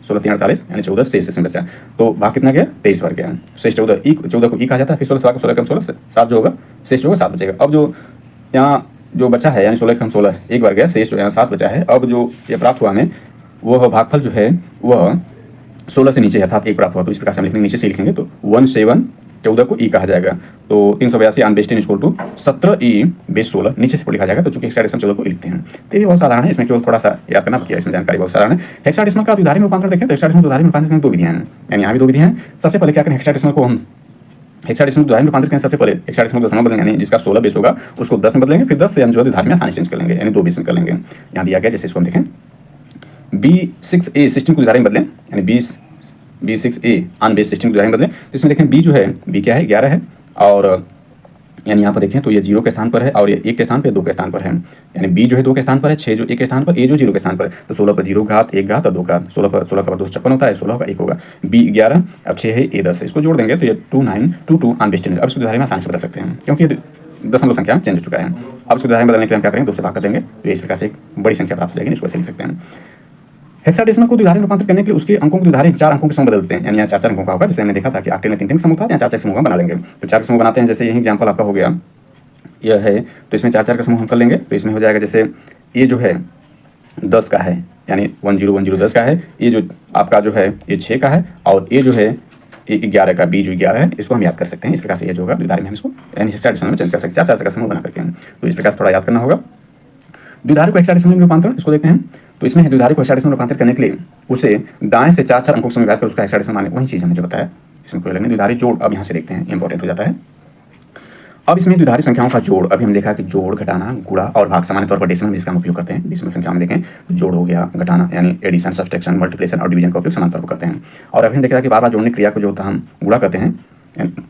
Speaker 1: 16 3 48 यानी 14 शेष इसमें बचा। तो भाग कितना गया 23 बार गया, शेष 14 को ई कहा जाता है। फिर 16 कम 16 से 7 जो होगा शेष जो होगा 7 बचेगा। अब जो यहाँ जो बचा है यानी 16 कम 16 एक बार गया, शेष जो यहाँ 7 बचा है। अब जो ये प्राप्त हुआ हमें वह भागफल जो है वह 16 से नीचे अर्थात 1 प्राप्त हुआ। तो इस प्रकार से हम लिखेंगे, नीचे से लिखेंगे तो 17 14 को ई कहा जाएगा। तो 382 on base 10 equal to 17 E base 16 नीचे से लिखा जाएगा। तो चूंकि हेक्साडेसिमल 14 को ई लिखते हैं तो ये बहुत साधारण है, इसमें केवल थोड़ा सा याद करना बाकी है, इसमें जानकारी बहुत साधारण है। हेक्साडेसिमल का द्विधारी में रूपांतरण देखें तो हेक्साडेसिमल द्विधारी में रूपांतरण की 2 विधियां हैं, यानी यहाँ भी 2 विधियां हैं। सबसे पहले क्या करें, हेक्साडेसिमल को हम हेक्साडेसिमल द्विधारी में रूपांतरित करें। सबसे पहले हेक्साडेसिमल को दशमलव बदलेंगे, यानी जिसका 16 बेस होगा उसको 10 में बदलेंगे, फिर 10 से हम जो है द्विधारी में आसानी चेंज कर लेंगे, यानी 2 बेस में कर लेंगे। यहाँ दिया गया जैसे इसको हम देखें B6A 16 को द्विधारी में बदलें, यानी B6A ऑन बेस 16 को द्विधारी में बदलें। तो इसमें देखें B जो है B क्या है 11 है, और यानी यहाँ पर देखें तो ये 0 के स्थान पर है और ये 1 के स्थान पर 2 के स्थान पर है, यानी B जो है 2 के स्थान पर है, 6 जो 1 के स्थान पर, A जो 0 के स्थान पर है। तो 16 पर 0 घात 1 घात और 2 घात, 16 का 2 56 होता है, 16 का 1 होगा। B 11 अब 6 है, A 10 है, इसको जोड़ देंगे तो ये 2922 ऑन बेस 10। अब इसको द्विधारी में आसानी से बदल सकते हैं क्योंकि दशमलव संख्या चेंज हो चुका है। अब इसको द्विधारी में बदलने के लिए हम क्या करेंगे 2 से भाग कर देंगे, तो इस प्रकार से एक बड़ी संख्या प्राप्त हो जाएगी, इसको ऐसे लिख सकते हैं। हेक्साडेसिमल को द्विधारी में रूपांतरित करने के लिए उसके अंकों को द्विधारी 4 अंकों के समूह बदलते हैं, यानी यहाँ 4 अंकों का होगा। जैसे हमने देखा था कि आक्टेल में 3 समूह था, यहाँ 4 समूह का बना लेंगे। तो 4 समूह बनाते हैं, जैसे यही एग्जाम्पल आपका हो गया यह है, तो इसमें 4 का समूह हम कर लेंगे। तो इसमें हो जाएगा जैसे ये जो है 10 का है, यानी 1010 10 का है, ये जो आपका जो है ये 6 का है, और ये जो है ये 11 का, B जो 11 है, इसको हम याद कर सकते हैं। इस प्रकार से ये जो होगा द्विधारी में हम इसको यानी हेक्साडेसिमल में चेंज कर सकते हैं, 4 का समूह बना करके। तो इस प्रकार से थोड़ा याद करना होगा। द्विधारी को हेक्साडेसिमल में रूपांतरण इसको देखते हैं। तो इसमें द्विधारी को हेक्साडेसिमल में रूपांतरित करने के लिए उसे दाएं से 4 अंकों से विभाजित कर उसका हेक्साडेसिमल माने, वही चीज़ हमने जो बताया, इसमें कोई अलग नहीं। द्विधारी जोड़ अब यहाँ से देखते हैं, इंपॉर्टेंट हो जाता है। अब इसमें द्विधारी संख्याओं का जोड़, अभी हम देखा कि जोड़, घटाना, गुणा और भाग सामान्य तौर पर डेसिमल में इसका हम उपयोग करते हैं। डेसिमल संख्या में देखें तो जोड़ हो गया, घटाना यानी एडिशन, सब्सट्रैक्शन, मल्टीप्लिकेशन और डिवीजन का उपयोग समान तौर पर करते हैं। और अभी हम देख रहा है कि बार बार जोड़ने क्रिया को जो होता है हम गुणा करते हैं,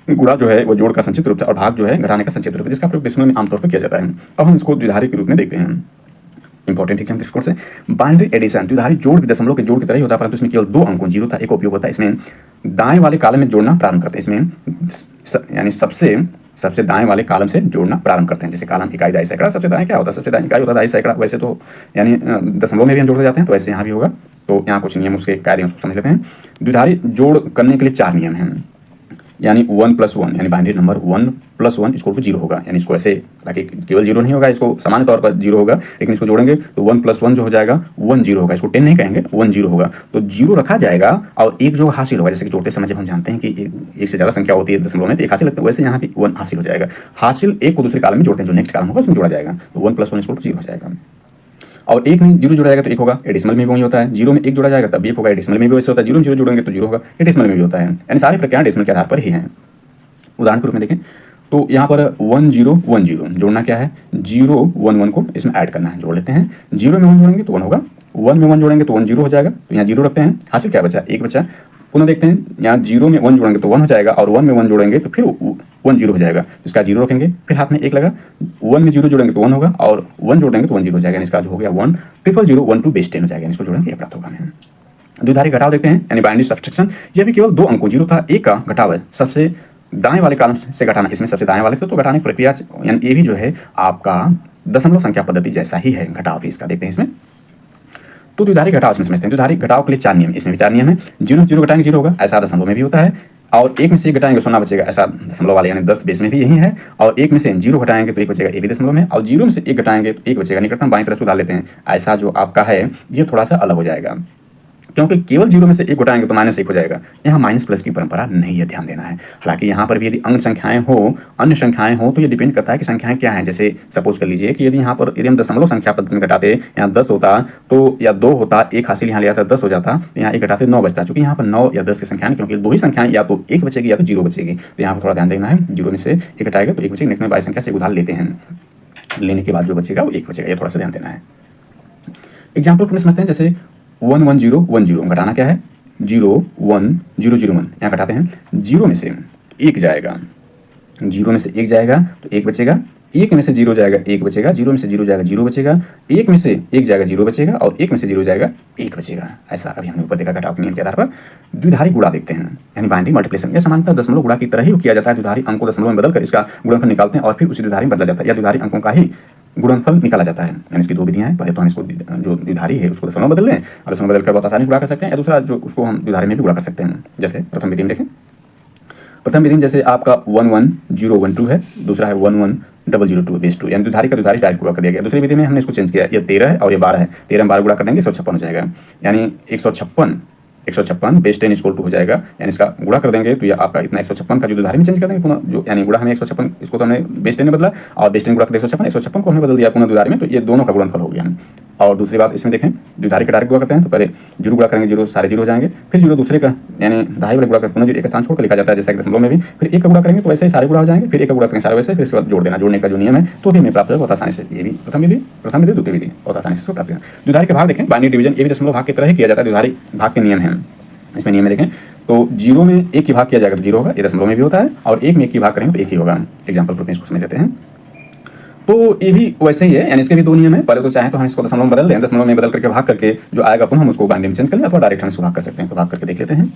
Speaker 1: गुणा जो है वो जोड़ का संक्षिप्त रूप है और भाग जो है घटाने का संक्षिप्त रूप है, जिसका प्रयोग डेसिमल में आमतौर पर किया जाता है। अब हम इसको द्विधारी के रूप में देखते हैं। इंपॉर्टेंट एग्जाम दृष्टिकोण से बाइनरी एडिशन, द्विधारी जोड़ भी दशमलव के जोड़ की तरह ही होता है, परंतु इसमें केवल 2 अंकों 0 था 1 का उपयोग होता है। इसमें दाएं वाले कॉलम में जोड़ना प्रारंभ करते हैं, इसमें यानी सबसे दाएं वाले कॉलम से जोड़ना प्रारंभ करते हैं। जैसे कॉलम इकाई, दाई, सैकड़ा, सबसे दाएं क्या होता है, सबसे दाएं इकाई होता है, दाई सैकड़ा। वैसे तो यानी दशमलव में भी हम जोड़ते जाते हैं, तो वैसे यहाँ भी होगा। तो यहाँ कुछ नियम, उसके कायदे उसको समझ लेते हैं। द्विधारी जोड़ करने के लिए 4 नियम हैं, यानी 1 + 1 यानी बाइनरी नंबर 1 + 1 इक्वल टू 0 होगा। यानी इसको ऐसे, ताकि केवल 0 नहीं होगा, इसको सामान्य तौर पर 0 होगा, लेकिन इसको जोड़ेंगे तो 1 + 1 जो हो जाएगा 1 0 होगा। इसको 10 नहीं कहेंगे, 1 0 होगा। तो 0 रखा जाएगा और एक जो हासिल होगा, जैसे कि जोड़ते समय जब हम जानते हैं कि एक से ज़्यादा संख्या होती है दशमलव में तो एक हासिल लगता है, वैसे यहाँ भी 1 हासिल हो जाएगा। हासिल एक को दूसरे कॉलम में जोड़ते हैं, जो नेक्स्ट कॉलम होगा उसमें जोड़ा जाएगा, तो 1 + 1 इक्वल टू 0 हो जाएगा। और एक में 0 जोड़ा जाएगा तो 1 होगा, एडिशनल में भी वही होता है। 0 में 1 जोड़ा जाएगा तब भी 1 होगा, एडिशनल में भी वैसे होता है। 0 में 0 जोड़ेंगे तो 0 होगा, एडिशनल में भी होता है। यानी सारी प्रक्रियाएं डेसिमल के आधार पर ही हैं। उदाहरण के रूप में देखें तो यहाँ पर 1 0 1 0 जोड़ना क्या है, 0 1 1 को इसमें ऐड करना है, जोड़ लेते हैं। 0 में 1 जोड़ेंगे तो 1 होगा, 1 में 1 जोड़ेंगे तो 1 0 हो जाएगा, तो यहाँ 0 रखते हैं। हासिल क्या बचा, 1 बचा। पुनः देखते हैं, यहाँ 0 में 1 जोड़ेंगे तो 1 हो जाएगा और 1 में 1 जोड़ेंगे तो फिर 1 0 हो जाएगा, इसका 0 रखेंगे, फिर हाथ में 1 लगा। 1 में 0 जोड़ेंगे तो 1 होगा और 1 जोड़ेंगे तो 1 0 हो जाएगा, इसका जो हो गया 1 0 0 1 2 बेस 10 हो जाएगा। इसको जोड़ेंगे ये प्राप्त होगा हमें। द्विधारी घटाव देखते हैं, यानी बाइनरी सब्सट्रैक्शन। यह भी केवल 2 अंकों 0 था 1 का घटाव है, सबसे दाएं वाले कॉलम से घटाना, इसमें सबसे दाएं वाले से तो घटाने की प्रक्रिया, यानी ये भी जो है आपका दशमलव संख्या पद्धति जैसा ही है, घटाव भी इसका देखते हैं इसमें। तो द्विधारी घटाव इसमें समझते हैं। द्विधारी घटाव के लिए 4 नियम, इसमें भी 4 नियम है। 0 में 0 घटाएंगे 0 होगा, ऐसा दशमलव में भी होता है। और 1 में से 1 घटाएंगे 0 बचेगा, ऐसा दशमलव वाले यानी 10 बेस में भी यही है। और 1 में से 0 घटाएंगे तो 1 बचेगा, ये भी दशमलव में। और 0 में से 1 घटाएंगे तो 1 बचेगा, निकटतम बाईं तरफ से उधार लेते हैं, ऐसा जो आपका है ये थोड़ा सा अलग हो जाएगा, क्योंकि केवल 0 में से 1 घटाएंगे तो -1 हो जाएगा। यहाँ माइनस प्लस की परंपरा नहीं है, ध्यान देना है। हालांकि यहाँ पर भी यदि अंक संख्याएं हो, अन्य संख्याएं हो, तो ये डिपेंड करता है कि संख्याएं क्या हैं। जैसे सपोज कर लीजिए कि यदि यहाँ पर यदि हम दशमलव संख्या पद्धति में घटाते, यहाँ 10 होता तो या 2 होता, 1 हासिल यहाँ लिया था 10 हो जाता, यहाँ 1 घटाते 9 बचता। चूंकि यहाँ पर 9 या 10 की संख्या, क्योंकि 2 ही संख्याएं, या तो 1 बचेगी या तो 0 बचेगी, तो यहाँ पर थोड़ा ध्यान देना है। 0 में से 1 घटाएगा तो 1 बचेगा, नेक्स्ट में बाई संख्या से उधार लेते हैं, लेने के बाद जो बचेगा वो 1 बचेगा, ये थोड़ा सा ध्यान देना है। एग्जाम्पल में समझते हैं, जैसे 1 1 0 1 0 घटाना क्या है, 0 1 0 0 1 यहाँ घटाते हैं। 0 में से 1 जाएगा, 0 में से 1 जाएगा तो 1 बचेगा, 1 में से 0 जाएगा 1 बचेगा, 0 में से 0 जाएगा 0 बचेगा, 1 में से 1 जाएगा 0 बचेगा और 1 में से 0 जाएगा 1 बचेगा। ऐसा अभी हमने ऊपर देखा घटाव के नियम के आधार पर। द्विधारी गुणा देखते हैं, यानी बाइनरी मल्टीप्लिकेशन। यह सामान्यतः दशमलव गुणा की तरह ही किया जाता है। द्विधारी अंक को दशमलव में बदलकर इसका गुणनफल निकालते हैं और फिर उसी द्विधारी में बदला जाता है, या द्विधारी अंकों का ही गुणनफल निकाला जाता है। यानी इसकी 2 विधियां हैं। पहले तो हम इसको जो द्विधारी है उसको दशमलव बदल लें, और दशमलव बदलकर बहुत आसानी गुणा कर सकते हैं, या दूसरा जो उसको हम द्विधारी में भी गुणा कर सकते हैं। जैसे प्रथम विधि में देखें, प्रथम विधि जैसे आपका 1 1 0 1 2 है, दूसरा है 1 1 0 0 2 बेस 2, यानी द्विधारी का द्विधारी डायरेक्ट गुणा कर दिया गया। दूसरी विधि में हमने इसको चेंज किया, ये 13 है और ये 12 है, 13 में 12 गुणा कर देंगे 156 हो जाएगा, यानी 156 बेस 10 इक्वल टू हो जाएगा। यानी इसका गुणा कर देंगे तो ये आपका इतना 156 का जो द्विधारी में चेंज कर देंगे पुनः, जो यानी गुणा हमें 156 इसको तो हमने बेस 10 में बदला और बेस 10 गुणा कर 156 को हमने बदल दिया पुनः द्विधारी में, तो ये दोनों का गुणनफल हो गया। और दूसरी बात इसमें देखें, द्विधारी का डायरेक्ट गुणा करते हैं तो पहले 0 गुणा करेंगे, 0 सारे 0 हो जाएंगे, फिर 0 दूसरे का यानी दहाई वाले गुणा कर पुनः 0 एक स्थान छोड़कर लिखा जाता है, जैसा कि दशमलव में भी। फिर 1 का गुणा करेंगे तो वैसे ही सारे गुणा हो जाएंगे, फिर 1 का गुणा करेंगे सारे वैसे, फिर इसके बाद जोड़ देना, जोड़ने का जो नियम है तो भी हमें प्राप्त होगा बहुत आसानी से। ये भी प्रथम विधि द्वितीय विधि बहुत आसानी से इसको प्राप्त होगा। द्विधारी के भाग देखें, बाइनरी डिवीजन, ये भी दशमलव भाग की तरह ही किया जाता है। द्विधारी भाग के नियम हैं, इसमें नियम में देखें तो 0 में 1 की भाग किया जाएगा तो 0 होगा, ये दशमलव में भी होता है, और 1 में 1 की भाग करेंगे तो 1 ही होगा। एग्जाम्पल प्रूफ में इसको समझ लेते हैं। तो ये भी वैसे ही है, यानी इसके भी 2 नियम है। पहले तो चाहे तो हम इसको दशमलव में बदल दें, दशमलव में बदल करके भाग करके जो आएगा पुनः हम उसको बाइनरी में चेंज कर लें, अथवा डायरेक्ट हम इसको भाग कर सकते हैं। तो भाग करके देख लेते हैं।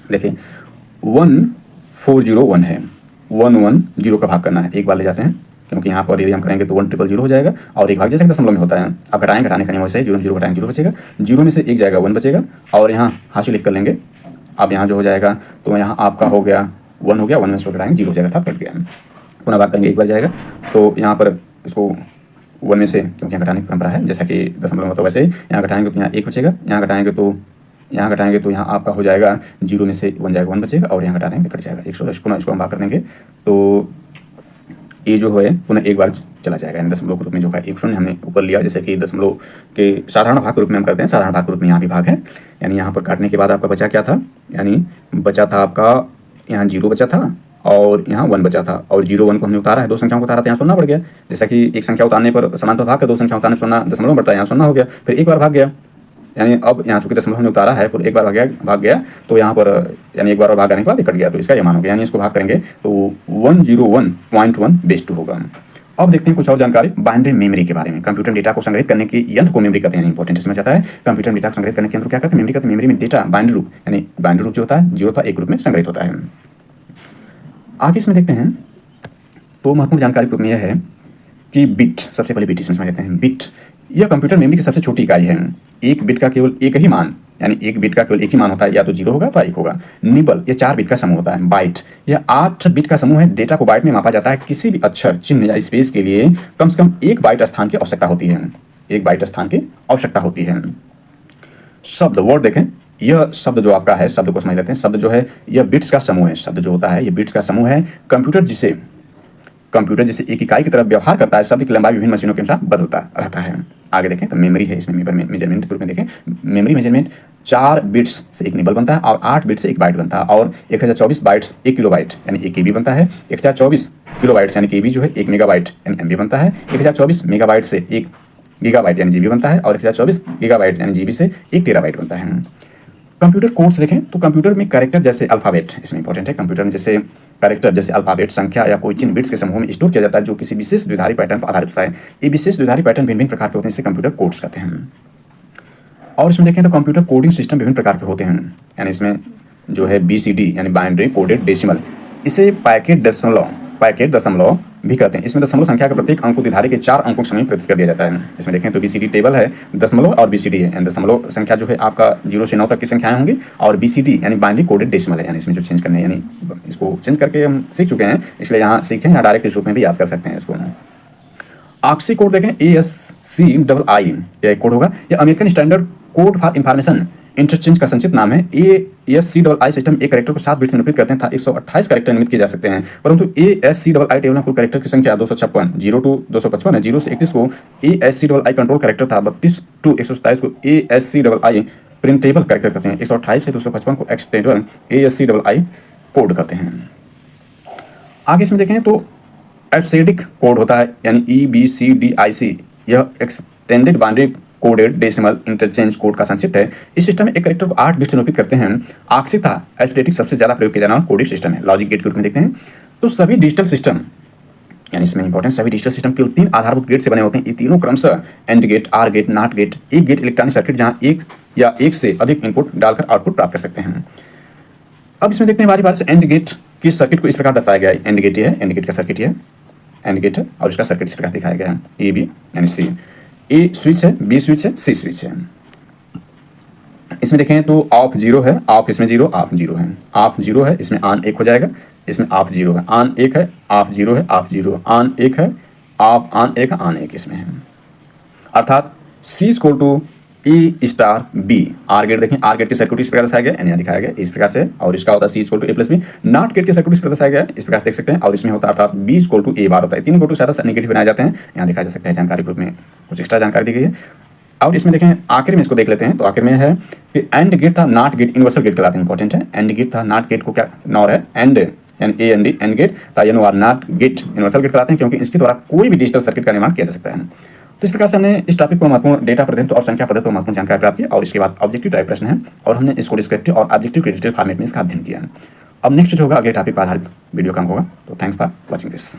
Speaker 1: देखिए 1 4 0 1 है, 1 1 0 का भाग करना है, एक बार ले जाते हैं, क्योंकि यहाँ पर यदि हम करेंगे तो 1 0 0 हो जाएगा, और एक भाग जैसे दशमलव में होता है। अब घटाने का नियम वैसे ही, 0 0 घटाएंगे 0 बचेगा, 0 में से 1 जाएगा 1 बचेगा, और यहाँ हाशिल लिख कर लेंगे। अब यहाँ जो हो जाएगा तो यहाँ आपका हो गया 1 हो गया, 1 में से घटाएंगे 0 हो जाएगा था, कट गया। पुनः भाग करेंगे एक बार जाएगा, तो यहाँ पर इसको 1 में से, क्योंकि यहाँ घटाने की परंपरा है जैसा कि दशमलव में, तो वैसे ही यहाँ घटाएंगे तो यहाँ 1 बचेगा, यहाँ घटाएंगे तो यहाँ आपका हो जाएगा 0 में से 1 जाएगा 1 बचेगा, और यहाँ घटा देंगे कट जाएगा 100। पुनः इसको हम भाग कर देंगे तो ये जो है पुनः एक बार चला जाएगा, यानी दशमलव के रूप में जो है 1 शून्य हमने ऊपर लिया, जैसे कि दशमलव के साधारण भाग के रूप में हम करते हैं, साधारण भाग के रूप में यहाँ भी भाग है, यानी यहाँ पर काटने के बाद आपका बचा क्या था, यानी बचा था आपका यहाँ 0 बचा था और यहाँ 1 बचा था, और 0 1 को हमने उतारा है, दो संख्याओं को उतारा तो यहाँ शून्य बढ़ गया, जैसा कि एक संख्या उतारने पर समांतर भाग का दो संख्या उतारने शून्य दशमलव बढ़ता है, यहाँ शून्य हो गया, फिर एक बार भाग गया, यानी अब यहाँ चूंकि दशमलव हमने उतारा है, फिर एक बार भाग गया तो यहाँ पर यानी एक बार और भाग आने के बाद कट गया, तो इसका ये मान हो गया, यानी इसको भाग करेंगे तो 101.1/2 होगा। अब देखते हैं कुछ और जानकारी बाइनरी मेमोरी के बारे में। कंप्यूटर डेटा को संग्रहित करने के यंत्र को मेमोरी कहते हैं, इंपॉर्टेंट इसमें जाता है। कंप्यूटर डेटा को संग्रहित करने के यंत्र क्या करते हैं, मेमोरी कहते हैं। मेमोरी में डेटा बाइनरी रूप, यानी बाइनरी रूप जो होता है 0 था 1 रूप में संग्रहित होता है। आगे इसमें देखते हैं तो महत्वपूर्ण जानकारी रूप में यह है कि बिट, सबसे पहले बिट इसमें समझ लेते हैं। बिट यह कंप्यूटर मेमोरी की सबसे छोटी इकाई है। एक बिट का केवल एक ही मान, यानी एक बिट का केवल एक ही मान होता है, या तो 0 होगा तो 1 होगा। निबल यह 4 बिट का समूह होता है। बाइट यह 8 बिट का समूह है। डेटा को बाइट में मापा जाता है। किसी भी अक्षर, चिन्ह या स्पेस के लिए कम से कम 1 बाइट स्थान की आवश्यकता होती है, 1 बाइट स्थान की आवश्यकता होती है। शब्द, वर्ड देखें, यह शब्द जो आपका है, शब्द को समझ लेते हैं। शब्द जो है यह बिट्स का समूह है। शब्द जो होता है यह बिट्स का समूह है। कंप्यूटर जिसे एक इकाई की तरह व्यवहार करता है, शब्द की लंबाई विभिन्न मशीनों के अनुसार बदलता रहता है। आगे देखें तो मेमोरी है, इसमें मेजरमेंट के रूप में देखें। मेमोरी मेजरमेंट 4 बिट्स से एक निबल बनता है और 8 बिट्स से 1 बाइट बनता है, और 1024 बाइट्स 1 किलोबाइट यानी 1 केबी बनता है। 1024 किलोबाइट्स यानी केबी जो है 1 मेगाबाइट यानी एमबी बनता है। 1024 मेगाबाइट से 1 गीगाबाइट यानी जीबी बनता है, और 1024 गीगाबाइट यानी जीबी से 1 टेराबाइट बनता है। कंप्यूटर कोड्स देखें तो कंप्यूटर में कैरेक्टर जैसे अल्फाबेट, इसमें इंपॉर्टेंट है, कंप्यूटर में जैसे कैरेक्टर जैसे अल्फाबेट, संख्या या कोई चिन्ह बिट्स के समूह में स्टोर किया जाता है, जो किसी विशेष द्विधारी पैटर्न पर आधारित होता है। ये विशेष द्विधारी पैटर्न भिन्न प्रकार के होते हैं, इसे कंप्यूटर कोड्स कहते हैं। और इसमें देखें तो कंप्यूटर कोडिंग सिस्टम विभिन्न प्रकार के होते हैं, यानी इसमें जो है BCD यानी बाइनरी कोडेड डेसिमल, इसे पैकेट दशमलव भी कहते हैं। इसमें दशमलव संख्या के प्रत्येक अंक को द्विधारी के 4 अंकों के समय प्रस्तुत कर दिया जाता है। इसमें देखें तो BCD टेबल है, दशमलव और BCD है, यानी दशमलव संख्या जो है आपका 0 से 9 तक की संख्याएं होंगी, और BCD यानी बाइनरी कोडेड डेसिमल है, यानी इसमें जो चेंज करने, यानी इसको चेंज करके हम सीख चुके हैं, इसलिए यहाँ सीखें या डायरेक्ट इस रूप में भी याद कर सकते हैं इसको। ऑक्सी कोड देखें, ASCII कोड होगा। यह American standard code for information interchange का संक्षिप्त नाम है। ASCII सिस्टम एक कैरेक्टर को 7 बिट्स में निरूपित करते हैं था। 128 कैरेक्टर निरूपित किए जा सकते हैं, परंतु ASCII टेबल में कुल कैरेक्टर की संख्या 256, 0 to 255 है। 0 से 31 को ASCII कंट्रोल कैरेक्टर था, 32 to 127 को ASCII प्रिंटेबल कैरेक्टर कहते हैं, 128 से 255 को एक्सटेंडेबल ASCII कोड कहते हैं। आगे इसमें देखें तो एब्सिडिक कोड होता है, यानी EBCDIC, यह extended binary coded decimal interchange code का संक्षिप्त है। इस सिस्टम में एक कैरेक्टर को 8 बिट्स निरूपित करते हैं। ऑक्सी था एल्फाबेटिक सबसे ज्यादा प्रयोग किया जाने वाला कोडिंग सिस्टम है। लॉजिक गेट के रूप में देखते हैं तो सभी डिजिटल सिस्टम, यानी इसमें इंपॉर्टेंट, सभी डिजिटल सिस्टम केवल 3 आधारभूत गेट से बने होते हैं। ये तीनों क्रमशः and gate, or gate, not gate. एक गेट इलेक्ट्रॉनिक सर्किट जहां एक या एक से अधिक इनपुट डालकर आउटपुट प्राप्त कर सकते हैं। अब इसमें देखते हैं बारी बारी से एंड गेट की सर्किट को इस प्रकार दर्शाया गया है। एंड गेट है, एंड गेट का सर्किट है, एंड गेट है, और इसका सर्किट इस प्रकार दिखाया गया है। AB यानी C, A स्विच है, B स्विच है, C स्विच है। इसमें देखें तो ऑफ 0 है, ऑफ इसमें 0, ऑफ 0 है, ऑफ 0 है, इसमें ऑन 1 हो जाएगा, इसमें ऑफ 0 है, ऑन 1 है, ऑफ 0 है, ऑफ 0, ऑन 1 है, ऑफ ऑन 1 है, ऑन 1 इसमें है। अर्थात C = A*B। आर गेट देखें, आर गेट की सर्किट इस प्रकार दर्शाया गया है, यहाँ दिखाया गया इस प्रकार से, और इसका होता है C = A+B। नॉट गेट की सर्किट इस प्रकार दर्शाया गया है, इस प्रकार से देख सकते हैं, और इसमें होता है अर्थात B = A बार होता है। तीनों को ज्यादा नेगेटिव बनाए जाते हैं, यहाँ दिखाया जा सकता है। जानकारी ग्रुप में कुछ एक्स्ट्रा जानकारी दी गई है। और इसमें देखें आखिर में इसको देख लेते हैं, तो आखिर में है कि एंड गेट था, नॉट गेट यूनिवर्सल गेट कहलाते हैं, इंपॉर्टेंट है। एंड गेट था, नॉट गेट को क्या नॉर है, एंड यानी AND एंड गेट था, यानी or not gate universal gate कहलाते हैं, क्योंकि इसके द्वारा कोई भी डिजिटल सर्किट का निर्माण किया जा सकता है। तो इस प्रकार से हमने इस टॉपिक को महत्वपूर्ण डेटा प्रतिनिधित्व और संख्या पद्धति को महत्वपूर्ण जानकारी प्राप्त की, और इसके बाद ऑब्जेक्टिव टाइप प्रश्न है, और हमने इसको डिस्क्रिप्टिव और ऑब्जेक्टिव क्रिटिकल फॉर्मेट में इसका अध्ययन किया है। अब नेक्स्ट जो होगा अगले टॉपिक पर आधारित वीडियो का होगा। तो थैंक्स फॉर वॉचिंग दिस।